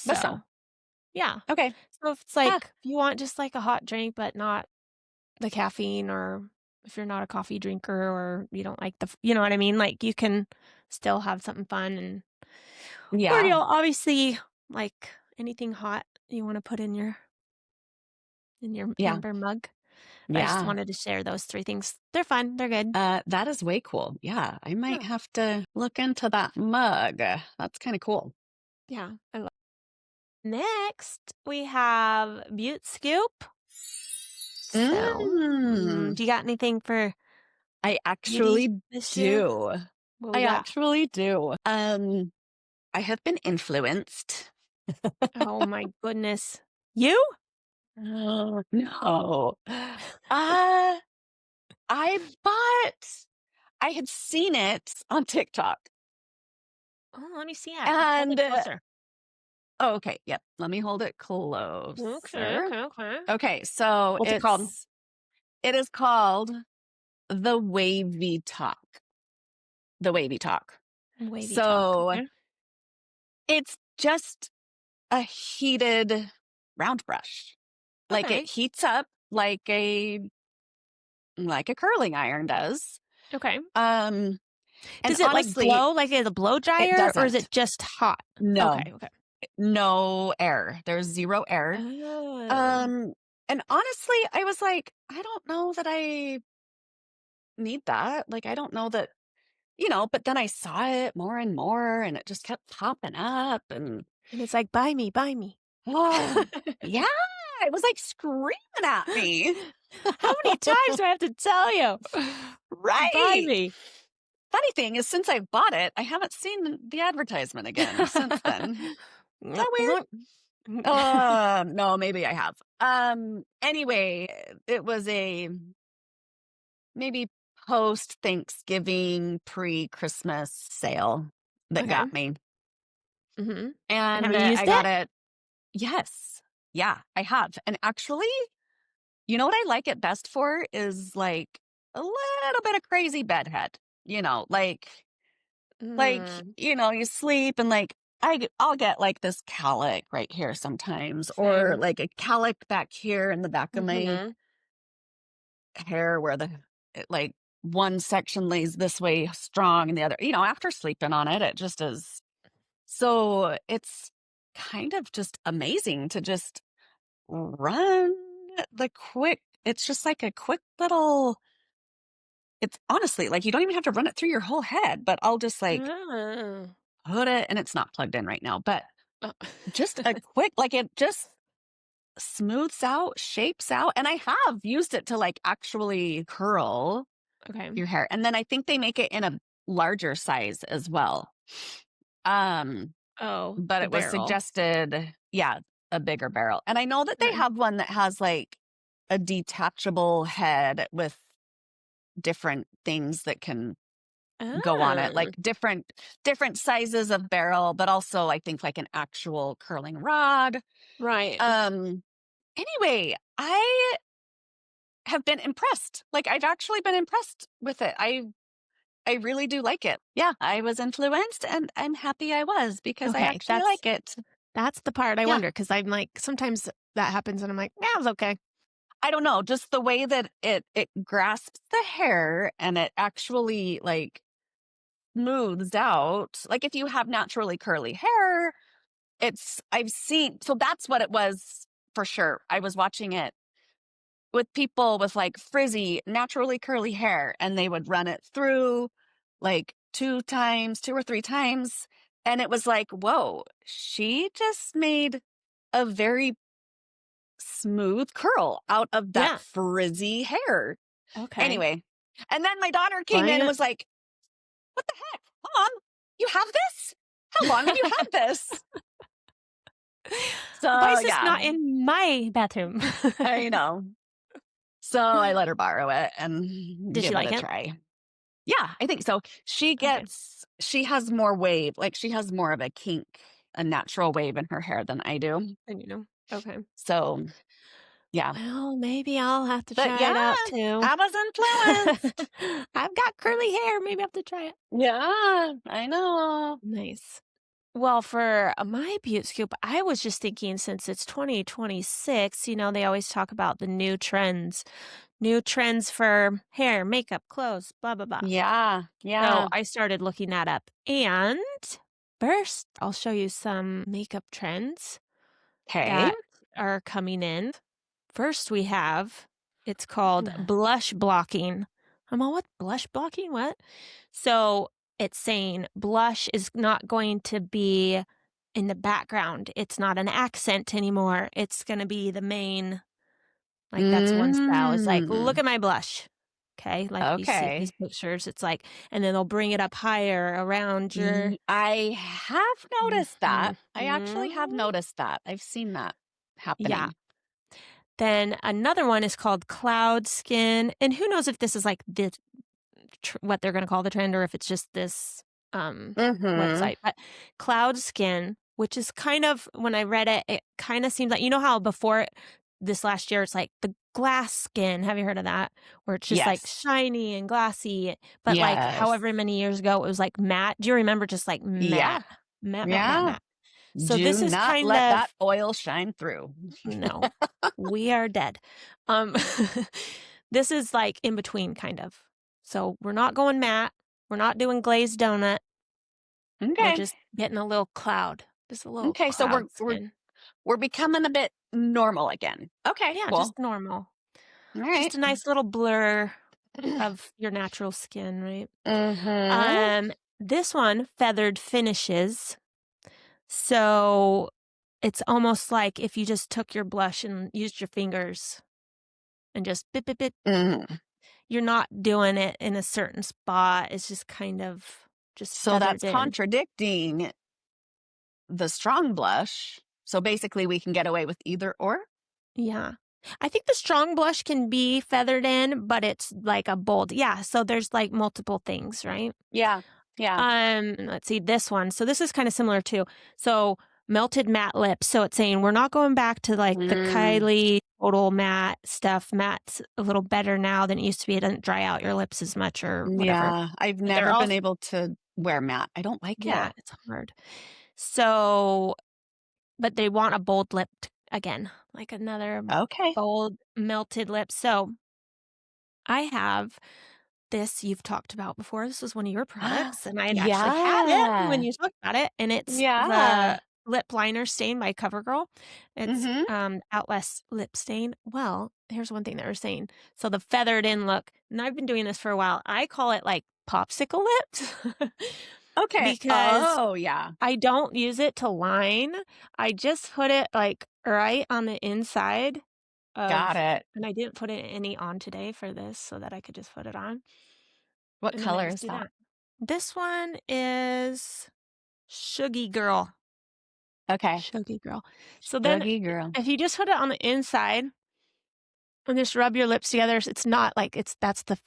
But So, some. yeah. Okay. So if it's Huh. like, if you want just like a hot drink, but not the caffeine, or if you're not a coffee drinker or you don't like you know what I mean? Like you can still have something fun or Yeah. obviously like anything hot you want to put in your Yeah. amber mug. But I just Yeah. wanted to share those three things. They're fun. They're good. That is way cool. Yeah. I might Yeah. have to look into that mug. That's kind of cool. Yeah. I love Next, we have Butte Scoop. So, Mm. do you got anything for I beauty actually this year? do. What we I got? actually do. I have been influenced. Oh my goodness. You? Oh, no. Uh, I bought, I had seen it on TikTok. Oh, let me see it. Hold And, it closer. oh, okay. Yep. Let me hold it Okay, closer. okay, okay. Okay. So What's it called? it is called the Wavy Talk. The Wavy Talk. WavyTalk. So Okay. it's just a heated round brush. Like it Okay. heats up like a curling iron does. Okay. Um, and Does it like honestly, blow like it's a blow it dryer, or is doesn't. it just hot? No, Okay. Okay. no air. There's zero air. Oh. Um, and honestly, I was like, I don't know that I need that. Like, I don't know that, but then I saw it more and more and it just kept popping up. And And it's like, buy me, buy me. Oh, yeah, it was like screaming at me. How many times do I have to tell you? Buy Right. me. Funny thing is, since I bought it, I haven't seen the advertisement again since then. Is that weird? No, maybe I have. Anyway, it was a maybe post Thanksgiving, pre-Christmas sale that Okay. got me. Mm-hmm. And Have you used I got it? it. Yes. Yeah, I have. And actually, you know what I like it best for is like a little bit of crazy bedhead. You know, Mm, you sleep and I'll get like this calic right here sometimes, or same. like a calic back here in the back of my Mm-hmm. hair where like one section lays this way strong and the other, after sleeping on it, it just is. So it's kind of just amazing to just run it's just like a quick little, it's honestly like you don't even have to run it through your whole head, but I'll just like Oh. put it, and it's not plugged in right now, but Oh. just a quick, like it just smooths out, shapes out. And I have used it to like actually curl Okay. your hair. And then I think they make it in a larger size as well. Oh, But the it was barrel. suggested, yeah, a bigger barrel. And I know that they Okay. have one that has like a detachable head with different things that can go on it, Oh. like different sizes of barrel, but also I think like an actual curling rod. Right. Anyway, I have been impressed. Like I've actually been impressed with it. I really do like it. Yeah, I was influenced and I'm happy I was, because I Okay, actually like it. that's the part I Yeah. wonder, because I'm like, sometimes that happens and I'm like, yeah, it was okay. I don't know, just the way that it grasps the hair and it actually like smooths out. Like if you have naturally curly hair, I've seen, so that's what it was for sure. I was watching it with people with like frizzy, naturally curly hair, and they would run it through like two or three times. And it was like, whoa, she just made a very smooth curl out of that Yeah. frizzy hair. Okay. Anyway, and then my daughter came Trying in and it. was like, what the heck? Mom, you have this? How long have you had this? Why So, is this yeah, not in my bathroom? I know. So I let her borrow it and Did she give it like a it? try. Yeah, I think so. Okay. She has more wave, like she has more of a kink, a natural wave in her hair than I do. And. Okay. So, yeah. Well, maybe I'll have to But try yeah, it out too. I was influenced. I've got curly hair. Maybe I have to try it. Yeah, I know. Nice. Well, for my Butte Scoop, I was just thinking, since it's 2026, they always talk about the new trends for hair, makeup, clothes, blah, blah, blah. Yeah, yeah. So I started looking that up. And first, I'll show you some makeup trends Okay. that are coming in. First, it's called blush blocking. I'm all, what? Blush blocking? What? So it's saying blush is not going to be in the background. It's not an accent anymore. It's going to be the main, like that's one style. It's like, look Mm, at my blush. Okay. Like you see these okay. pictures, it's like, and then they'll bring it up higher around your. I have noticed that. I actually have Mhm. noticed that. I've seen that Yeah. happening. Then another one is called cloud skin. And who knows if this is like what they're going to call the trend, or if it's just this Mm-hmm. website. But cloud skin, which is kind of, when I read it, it kind of seems like, how before this last year, it's like the glass skin. Have you heard of that? Where it's just like Yes. shiny and glossy. But like Yes. however many years ago, it was like matte. Do you remember, just like Yeah. matte, matte, matte, matte, Yeah. matte? So Do this is not kind let that of, oil shine through. no, we are dead. Um, this is like in between, kind of. So we're not going matte. We're not doing glazed donut. We're Okay. just getting a little cloud. Just a little Okay. So cloud skin. we're becoming a bit normal again. Okay. Yeah, Cool. just normal. All right. Just a nice little blur of your natural skin, right? Mm-hmm. This one, feathered finishes. So it's almost like if you just took your blush and used your fingers and just bit, bit, bit. Mhm. You're not doing it in a certain spot. It's just kind of just So that's feathered in. contradicting the strong blush. So basically we can get away with either or? Yeah. I think the strong blush can be feathered in, but it's like a bold. Yeah. So there's like multiple things, right? Yeah. Yeah. Let's see this one. So this is kind of similar too. So melted matte lips. So it's saying we're not going back to like the Kylie total matte stuff. Matte's a little better now than it used to be. It doesn't dry out your lips as much or whatever. Yeah. I've But they're never been also, able to wear matte. I don't like yeah, it. it's hard. So, but they want a bold lip again, like another Okay. bold melted lip. So I have this you've talked about before. This was one of your products, and I had actually had it when Yeah. you talked about it, and it's Yeah. the lip liner stain by CoverGirl. It's Mhm. Outlast lip stain. Well, here's one thing that we're saying. So the feathered in look, and I've been doing this for a while. I call it like popsicle lips Okay. because Oh, yeah. I don't use it to line. I just put it like right on the inside Got of, it. and I didn't put any on today for this so that I could just put it on. What And then I color just is do that? that. This one is Shuggy Girl. Okay. Shuggy Girl. So then Shuggy girl. if you just put it on the inside and just rub your lips together, it's not like that's the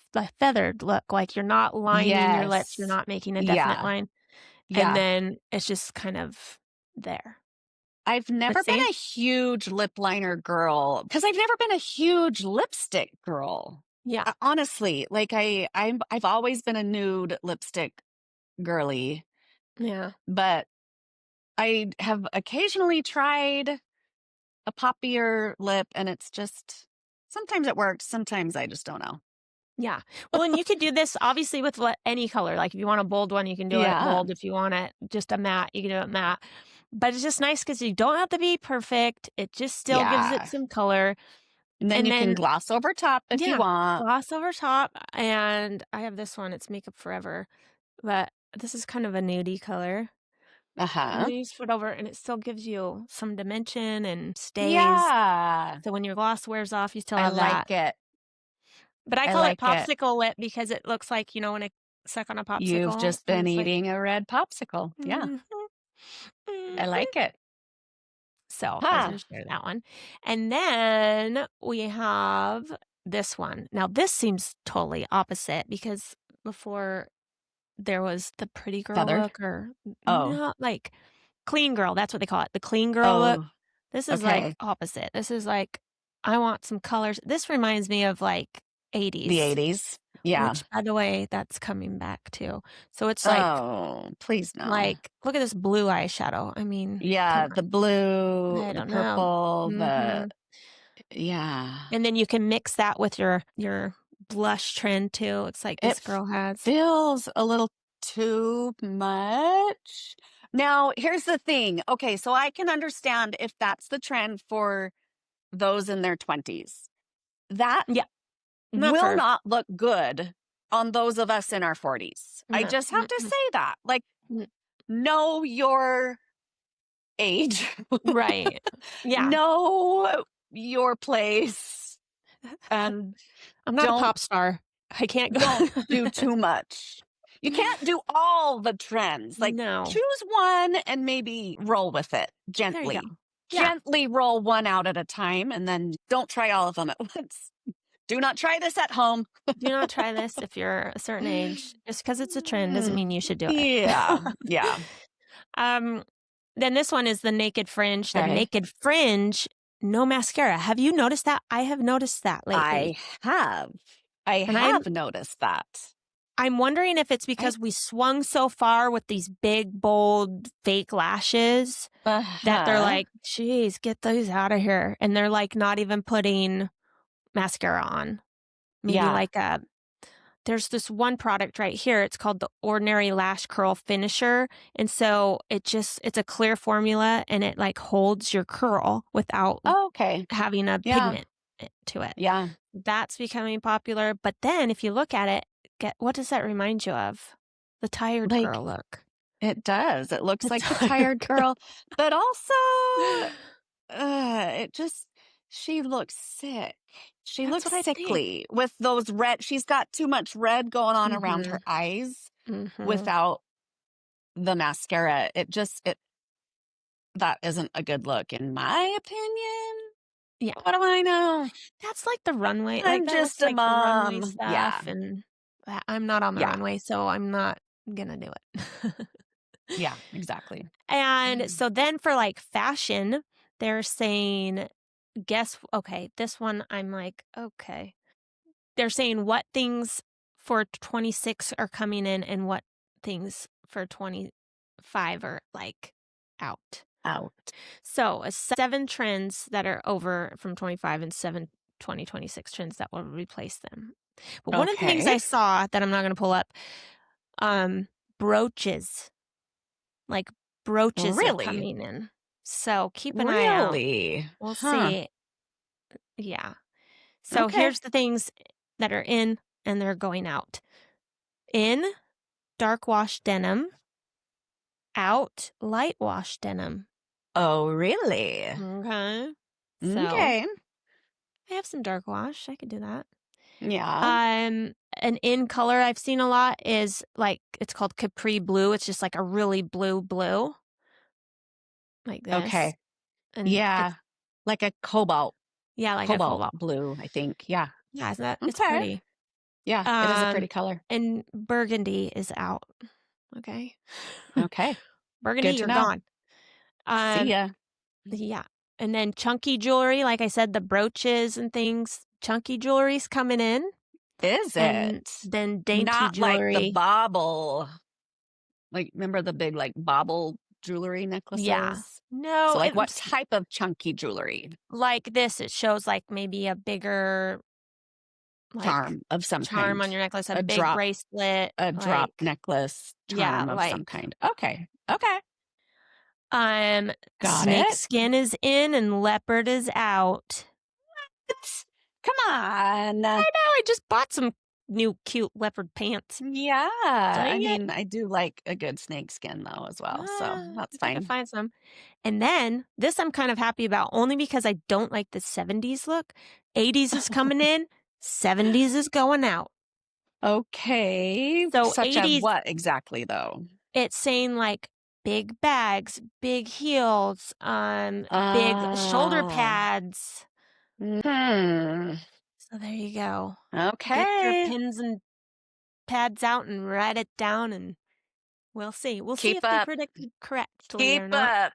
feathered look. Like you're not lining your lips. You're Yes. not making a definite Yeah. line. And Yeah. then it's just kind of there. I've never Let's been see. a huge lip liner girl because I've never been a huge lipstick girl. Yeah. Honestly, like I've always been a nude lipstick girly, Yeah. but I have occasionally tried a poppier lip and it's just sometimes it works, sometimes I just don't know. Yeah. Well, and you could do this obviously with any color. Like if you want a bold one, you can do it Yeah. bold. If you want it just a matte, you can do it matte. But it's just nice because you don't have to be perfect. It just still gives it Yeah. some color. And then And you can then, gloss over top if you yeah, want. gloss over top. And I have this one. It's Makeup Forever. But this is kind of a nudie color. And Uh-huh. then you just put over and it still gives you some dimension and stays. Yeah. So when your gloss wears off, you still I have like that. it. But I I call it like it. popsicle lip because it looks like, when I suck on a You've popsicle just and been it's like, eating a red popsicle. Yeah. mhm, I mhm. like it. So I was Huh. going to share that one. And then we have this one. Now, this seems totally opposite because before there was the pretty girl Feathered. look or Oh. not like clean girl. That's what they call it. The clean girl look. Oh. This is like Okay. opposite. This is like, I want some colors. This reminds me of like The 80s. 80s. Yeah. Which, by the way, that's coming back too. So it's Oh, please no. look at this blue eyeshadow. I mean, Yeah, come the on. blue, I the don't know. purple, hmm yeah. And then you can mix that with your blush trend too. Looks like It this girl has. feels a little too much. Now, here's the thing. Okay, so I can understand if that's the trend for those in their 20s. That Yeah, not will for not look good on those of us in our 40s. I no. just have to say that. Like, Mm. know your age, Right. Yeah. know your place, and I'm not a don't pop star. I can't go. don't do too much. You can't do all the trends. Like, No. choose one and maybe roll with it There you go. gently. Yeah. Gently roll one out at a time, and then don't try all of them at once. Do not try this at home. Do not try this if you're a certain age. Just because it's a trend doesn't mean you should do it. Yeah, yeah. Um, then this one is the Naked Fringe. The Okay. Naked Fringe, no mascara. Have you noticed that? I have noticed that lately. I And have noticed that. I'm wondering if it's because we swung so far with these big, bold, fake lashes that they're like, geez, get those out of here. And they're like not even putting mascara on. Maybe Yeah. like there's this one product right here. It's called the Ordinary Lash Curl Finisher. And so it's a clear formula and it like holds your curl without Okay. having a Yeah. pigment to it. Yeah. That's becoming popular. But then if you look at it, what does that remind you of? The tired Like girl look. It does. It looks The like the tired tired girl. girl, but also, she looks sick. She That's looks what I think. sickly with those red. She's got too much red going on around Mhm. her eyes Mhm. without the mascara. That isn't a good look, in my opinion. Yeah. What do I know? That's like the runway. Like, I'm that looks just a like the runway mom. Yeah. stuff, and I'm not on the Yeah. runway, so I'm not gonna do it. Yeah. Exactly. And so then for, like, fashion, they're saying okay, this one I'm like, "Okay." They're saying what things for 26 are coming in and what things for 25 are, like, out. Out. So, 7 trends that are over from 25 and 7 2026 trends that will replace them. But one of the things Okay. I saw that I'm not gonna pull up, brooches. Like, brooches are Really? coming in. So, keep an eye out. Really? We'll Huh. see. Yeah. So, Okay. here's the things that are in and they're going out. In, dark wash denim. Out, light wash denim. Oh, really? Okay. So, Okay. I have some dark wash. I could do that. Yeah. An in color I've seen a lot is like it's called Capri Blue. It's just like a really blue, like this, Okay. and Yeah. it's Like a cobalt like a cobalt cobalt. blue, I think. Yeah. Yeah, isn't that? It's Okay. pretty. Yeah, it is a pretty color. And burgundy is out. Okay, Okay. burgundy, Good to you're know. gone. See Um, ya. yeah, and then chunky jewelry, like I said, the brooches and things. Chunky jewelry's coming in, Is and it? then dainty Not like the jewelry. bauble. Like, remember the big, like, bauble jewelry Yeah, necklaces? So, no, like, what it's type of chunky jewelry? like this. It shows like maybe a bigger like Charm of some charm kind. on your necklace, a A big drop bracelet, a drop like necklace yeah, charm of some like kind. Okay. Okay. Got snake it. skin is in and leopard is out. Come on. I know, I just bought some new cute leopard pants. Yeah. I Dang it. mean, I do like a good snake skin though as well. So that's I gotta fine. find some. And then this I'm kind of happy about only because I don't like the 70s look. 80s is coming in, 70s is going out. Okay. So Such as 80s, what exactly though? it's saying like big bags, big heels, big shoulder Oh. pads. Hmm. So there you go. Get your Okay. pins and pads out and write it down and we'll see. We'll see Keep if they up. predicted correctly Keep or not. up.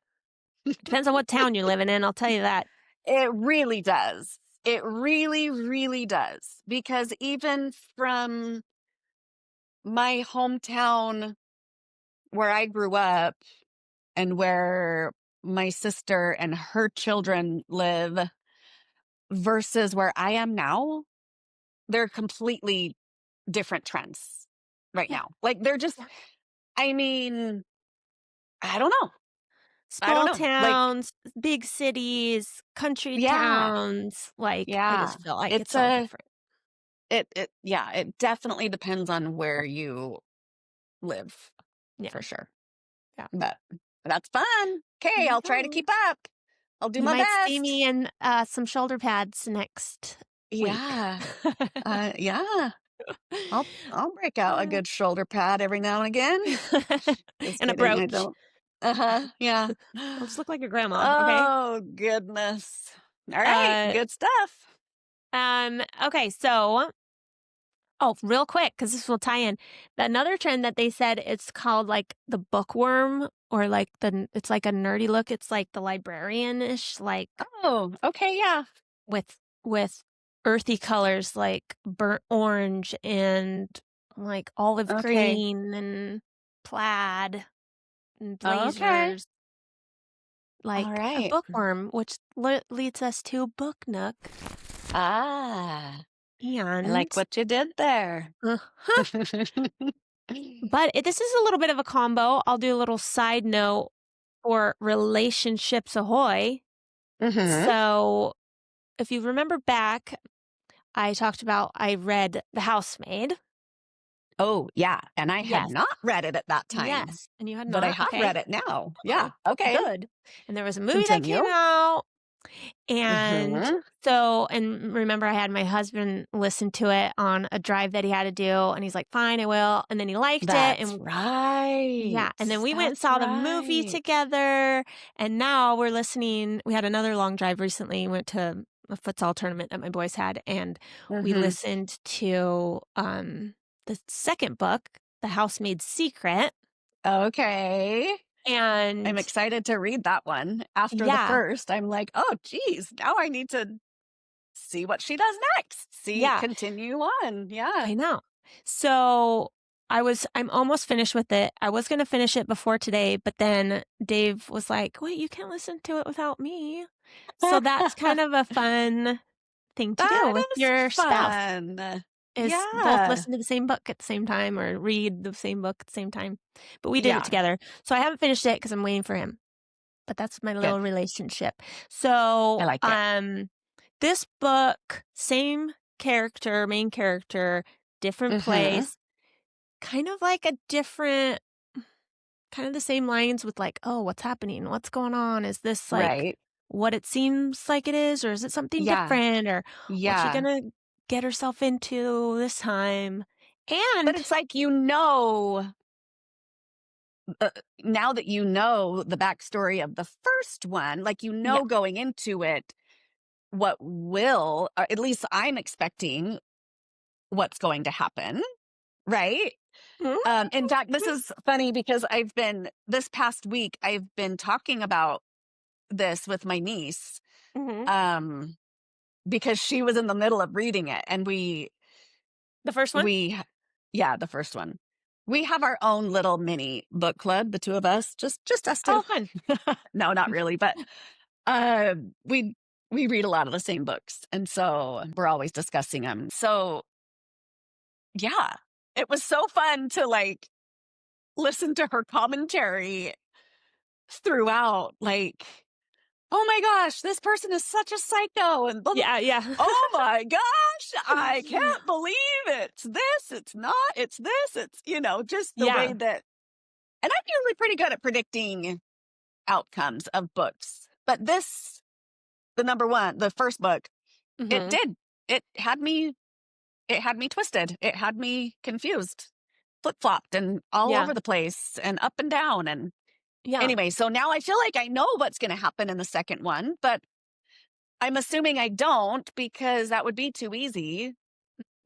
Depends on what town you're living in, I'll tell you that. It really does. It really, really does. Because even from my hometown where I grew up and where my sister and her children live versus where I am now, they're completely different trends right Yeah. now. Like they're just, Yeah. I mean, I don't know. I don't Small know. Like, towns, big cities, country yeah, towns, like, I yeah. just feel like It's it's all a, different. yeah, it definitely depends on where you live Yeah, for sure. yeah. But that's fun. Okay, I'll try to Mhm. keep up. I'll do You my might see best. me in, some shoulder pads next week. Yeah. Yeah. I'll break out a good shoulder pad every now and again. Just And a kidding, I brooch. don't. Uh-huh, yeah. I'll just look like your grandma, okay? Oh, goodness. All right, Uh, good stuff. okay, so real quick, because this will tie in. Another trend that they said it's called like the bookworm or like it's like a nerdy look. It's like the librarian-ish, like Oh, okay, yeah. with earthy colors like burnt orange and like olive Okay. green and plaid and Okay. blazers. All Like a right. bookworm, which leads us to Book Nook. Ah, I And like what you did there. uh-huh. But this is a little bit of a combo. I'll do a little side note for Relationships Ahoy. Mm-hmm. So if you remember back, I read The Housemaid. Oh, yeah, and I had Yes. not read it at that time, Yes. And you had but I not? have Okay. read it now. Oh, Yeah, okay. good. And there was a movie that Continue. came out. And Mhm. so, and remember, I had my husband listen to it on a drive that he had to do, and he's like, "Fine, I will." And then he liked it, That's and right. yeah, and then we went and That's saw the movie right. together, and now we're listening. We had another long drive recently. Went to a futsal tournament that my boys had, and we Mhm. listened to the second book, The Housemaid's Secret, Okay. I'm and excited to read that one. After the yeah, first, I'm like, "Oh, geez, now I need to see what she does next. See yeah. continue on." Yeah. I know. So I'm almost finished with it. I was gonna finish it before today, but then Dave was like, "Wait, you can't listen to it without me." So that's kind of a fun thing to do That with is your spouse, fun. is both Yeah. listen to the same book at the same time or read the same book at the same time. But we did it Yeah. together. So I haven't finished it because I'm waiting for him. But that's my Good. little relationship. So, I like it. this book, same character, main character, different Mhm. place, kind of like a different, kind of the same lines with like, oh, what's happening? What's going on? Is this like Right. what it seems like it is, or is it something Yeah. different? Or what's she Yeah. gonna get herself into this time? But And it's like, uh, now that you know the backstory of the first one, like, yeah. going into it what will or at least I'm expecting what's going to happen, right? In fact, this is funny because this past week, I've been talking about this with my niece, Mm-hmm. um, because she was in the middle of reading it and The first one? we, yeah, the first one. We have our own little mini book club, the two of us, just us two. Oh, fun. No, not really, but uh, we we read a lot of the same books, and so we're always discussing them. So yeah, it was so fun to like listen to her commentary throughout, like, "Oh my gosh, this person is such a psycho," and blah, blah. Yeah, yeah. "Oh my gosh, I can't believe it's this, it's not, it's this, it's," just the way Yeah. that and I'm usually pretty good at predicting outcomes of books, but the first book, it Mm-hmm. did. It had me it had me twisted. It had me confused, flip-flopped, and all Yeah. over the place, and up and down, and Yeah. anyway, so now I feel like I know what's gonna happen in the second one, but I'm assuming I don't because that would be too easy.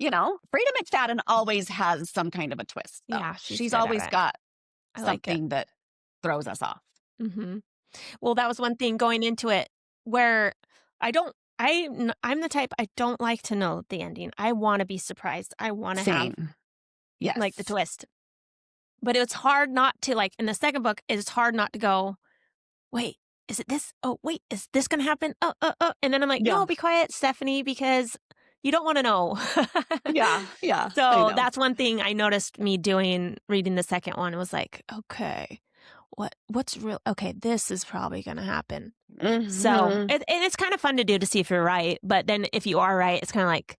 Freida McFadden always has some kind of a twist, though. Yeah, she's She's good at always it. got I like it. something that throws us off. Mhm. Well, that was one thing going into it where I don't I'm the type, I don't like to know the ending. I wanna be surprised. I wanna have, Same. like, the Yes. twist. But it's hard not to, like, in the second book, it's hard not to go, "Wait, is it this? Oh, wait, is this gonna happen? Oh," and then I'm like, Yeah. "No, be quiet, Stephanie, because you don't wanna know." Yeah. Yeah. I So, know. that's one thing I noticed me doing reading the second one. It was like, "Okay, what's real? Okay, this is probably gonna happen." So, Mhm. and it's kind of fun to do to see if you're right, but then if you are right, it's kinda like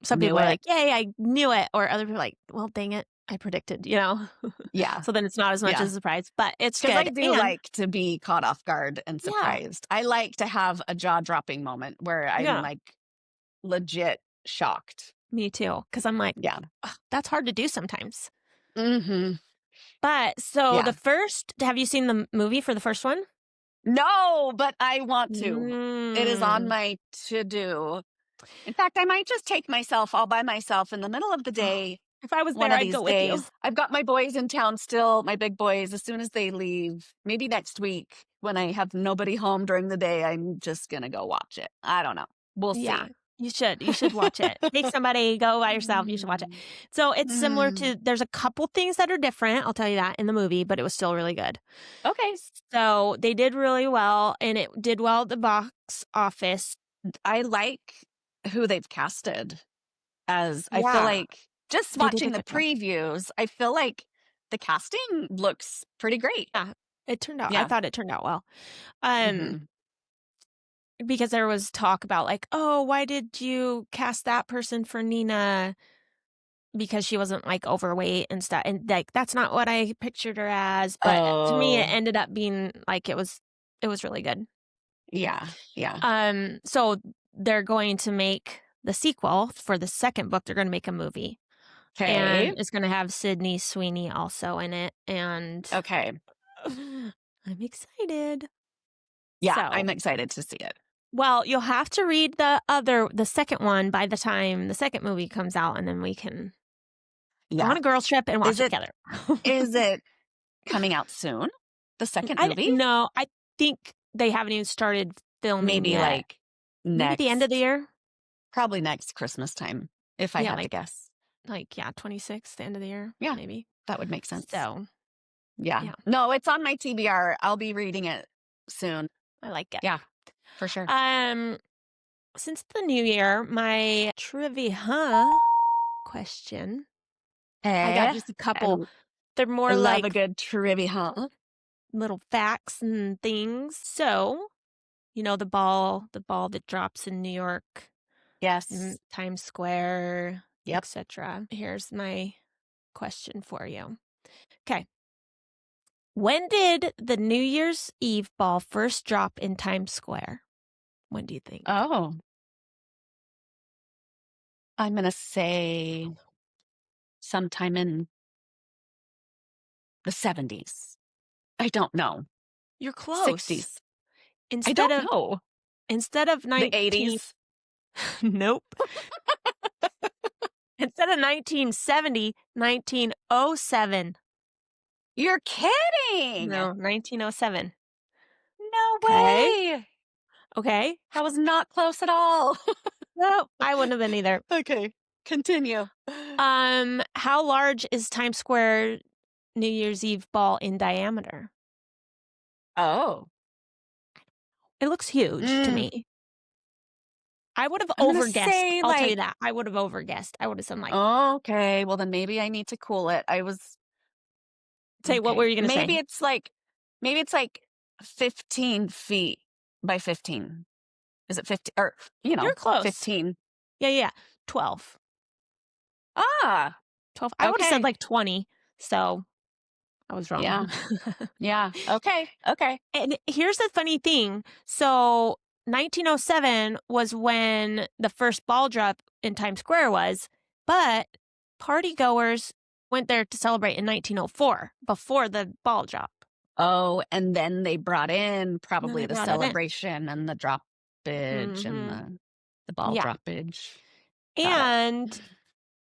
some Knew people are it. like, "Yay, I knew it," or other people are like, "Well, dang it, I predicted," you know? Yeah. So then it's not as much Yeah. as a surprise, but it's Because I good, do and like to be caught off guard and yeah, surprised. I like to have a jaw-dropping moment where I'm, yeah, like, legit shocked. me too, because 'cause I'm like, Yeah. "Ugh, that's hard to do sometimes." Mhm. But so Yeah. the first have you seen the movie for the first one? No, but I want to. It is on Mm. my to-do. In fact, I might just take myself all by myself in the middle of the Oh, day, if I was one there, of I'd these go with you. days. I've got my boys in town still, my big boys. As soon as they leave, maybe next week when I have nobody home during the day, I'm just gonna go watch it. I don't know. We'll Yeah, see. you should watch it. Take somebody, go by yourself, you should watch it. Mm. So it's similar Mm. to there's a couple things that are different, I'll tell you that, in the movie, but it was still really good. Okay. So they did really well, and it did well at the box office. I like who they've casted as I feel Yeah, like just they did a watching the good job. previews, I feel like the casting looks pretty great. Yeah, it turned out I Yeah. thought it turned out well. Um, Mhm. because there was talk about like, "Oh, why did you cast that person for Nina?" because she wasn't like overweight and stuff. And like, that's not what I pictured her as. But to me, it ended up being like, it was really good. Yeah. Yeah. So they're going to make the sequel for the second book. They're going to make a movie. Okay. And it's going to have Sydney Sweeney also in it. And Okay. I'm excited. Yeah, So, I'm excited to see it. well, you'll have to read the second one by the time the second movie comes out, and then we can go on a girls trip and watch it together. Is it coming out soon? The second movie? No, I think they haven't even started filming Maybe yet. like Maybe the end of the year? Probably next Christmas time, if I had to guess. Like, 26th, the end of the year? Yeah, maybe. That would make sense. So, yeah. No, it's on my TBR. I'll be reading it soon. I like it. Yeah, for sure. Since the new year, my trivia question. I got just a couple. They're more love a good trivia, little facts and things. So, the ball that drops in New York. Yes. Times Square, yep, etc. Here's my question for you. Okay. When did the New Year's Eve ball first drop in Times Square? When do you think? Oh. I'm going to say sometime in the 70s. I don't know. You're close. 60s. I don't know. Instead of the 80s. Nope. Instead of 1970, 1907. You're kidding. No, 1907. No way. Okay. I was not close at all. No, I wouldn't have been either. Okay, continue. How large is Times Square New Year's Eve ball in diameter? Oh. It looks huge to me. I would have overguessed. I'll tell you that. I would have overguessed. I would have said like... Okay, well then maybe I need to cool it. I was... Say, what were you going to say? Maybe it's like 15 feet by 15. Is it 15? Or, You're close. 15. Yeah. 12. 12. I would have said like 20. So I was wrong. Yeah. Yeah. Okay. And here's the funny thing. So 1907 was when the first ball drop in Times Square was, but party goers went there to celebrate in 1904 before the ball drop. Oh, and then they brought in probably the celebration and the droppage and the ball droppage. And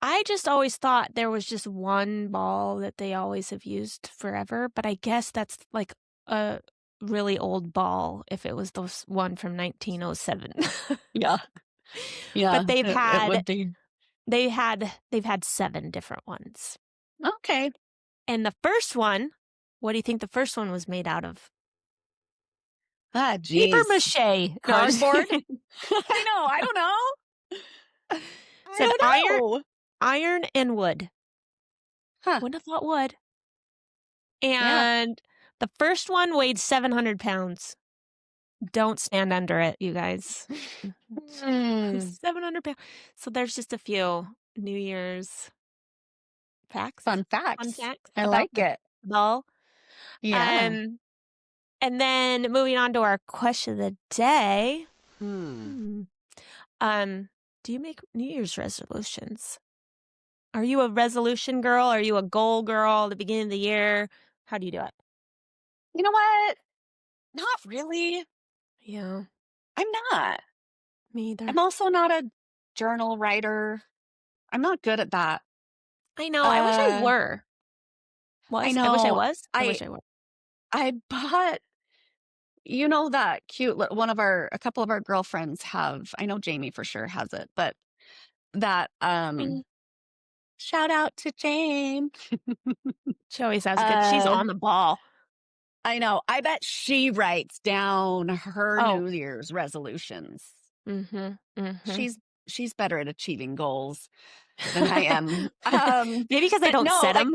I just always thought there was just one ball that they always have used forever, but I guess that's like a really old ball if it was the one from 1907. Yeah. But they've had 7 different ones. Okay. And the first one, what do you think the first one was made out of? Ah, geez. Paper mache. Cardboard? I don't know. Said iron and wood. Huh. Wouldn't have thought wood. And the first one weighed 700 pounds. Don't stand under it, you guys. 700 pounds. So there's just a few New Year's facts. Fun facts. I like it. Ball. Yeah. And then moving on to our question of the day. Do you make New Year's resolutions? Are you a resolution girl? Are you a goal girl at the beginning of the year? How do you do it? You know what? Not really. Yeah. I'm not. Me either. I'm also not a journal writer. I'm not good at that. I know. I wish I were. I know. I wish I was. I wish I were. I bought, that cute, a couple of our girlfriends have, I know Jamie for sure has it, but that, shout out to Jane. She always has good. She's on the ball. I know. I bet she writes down her New Year's resolutions. She's better at achieving goals than I am. Maybe because I don't set them.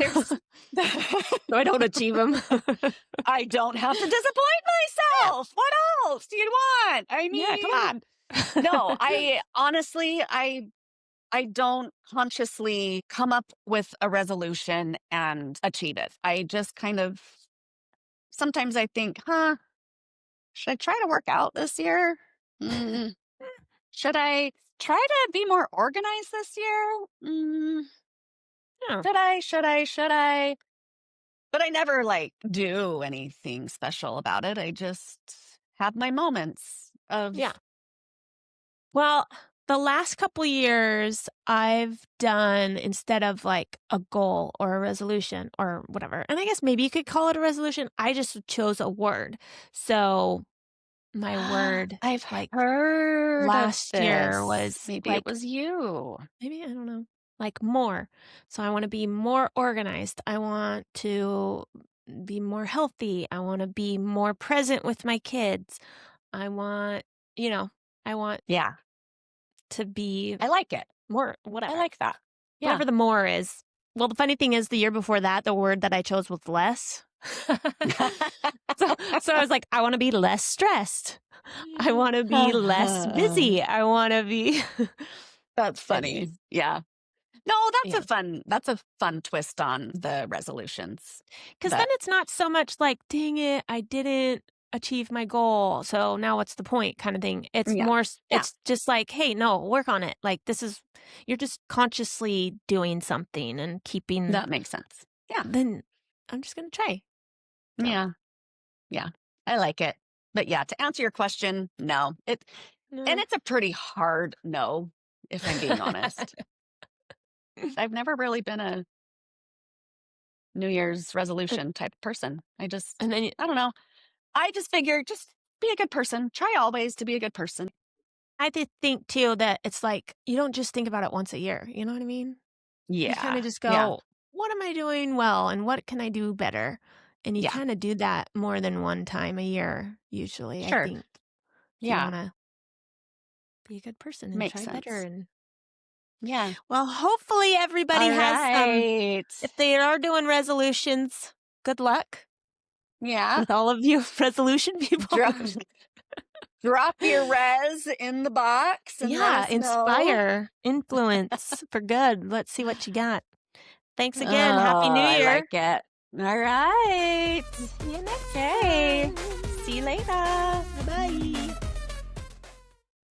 So I don't achieve them. I don't have to disappoint myself. What else do you want? I mean, yeah, come on. No, I honestly, I don't consciously come up with a resolution and achieve it. I just kind of sometimes I think, should I try to work out this year? Mm, should I try to be more organized this year? Yeah. Should I? But I never like do anything special about it. I just have my moments of Yeah. Well, the last couple years I've done, instead of like a goal or a resolution or whatever, and I guess maybe you could call it a resolution, I just chose a word. So my word, I've like heard of last year, this. was Maybe it like, was you. maybe, I don't know, like more. So I want to be more organized. I want to be more healthy. I want to be more present with my kids. I want, I want Yeah, to be I like it. more, I whatever. like that. Yeah. Whatever the more is. Well, the funny thing is, the year before that, the word that I chose was less. So I was like, I want to be less stressed. I want to be less busy. I want to be. That's funny. Anyways, Yeah. No, yeah. that's a fun twist on the resolutions. Because then That it's not so much like, dang it, I didn't achieve my goal, so now what's the point kind of thing. It's yeah. more, Yeah. it's just like, hey, no, work on it. Like, you're just consciously doing something and keeping, That makes sense. Yeah. then I'm just going to try. So. Yeah. Yeah. I like it. But yeah, to answer your question, no. And No. it's a pretty hard no, if I'm being honest. I've never really been a New Year's resolution type person. And then I don't know. I just figure just be a good person. Try always to be a good person. I did think too that it's like, you don't just think about it once a year. You know what I mean? You kind Yeah. of just Yeah. go, what am I doing well and what can I do better? And you Yeah. kind of do that more than one time a year, usually, I Sure. think, if you Yeah. want to be a good person and Makes try better. sense. And Yeah. well, hopefully everybody All has right. if they are doing resolutions, good luck Yeah. with all of you resolution people. Drop, drop your res in the box and let Yeah, us know. inspire, influence for good. Let's see what you got. Thanks Oh, again. Happy New I Year. like it. All right. See you next Okay. time. See you later.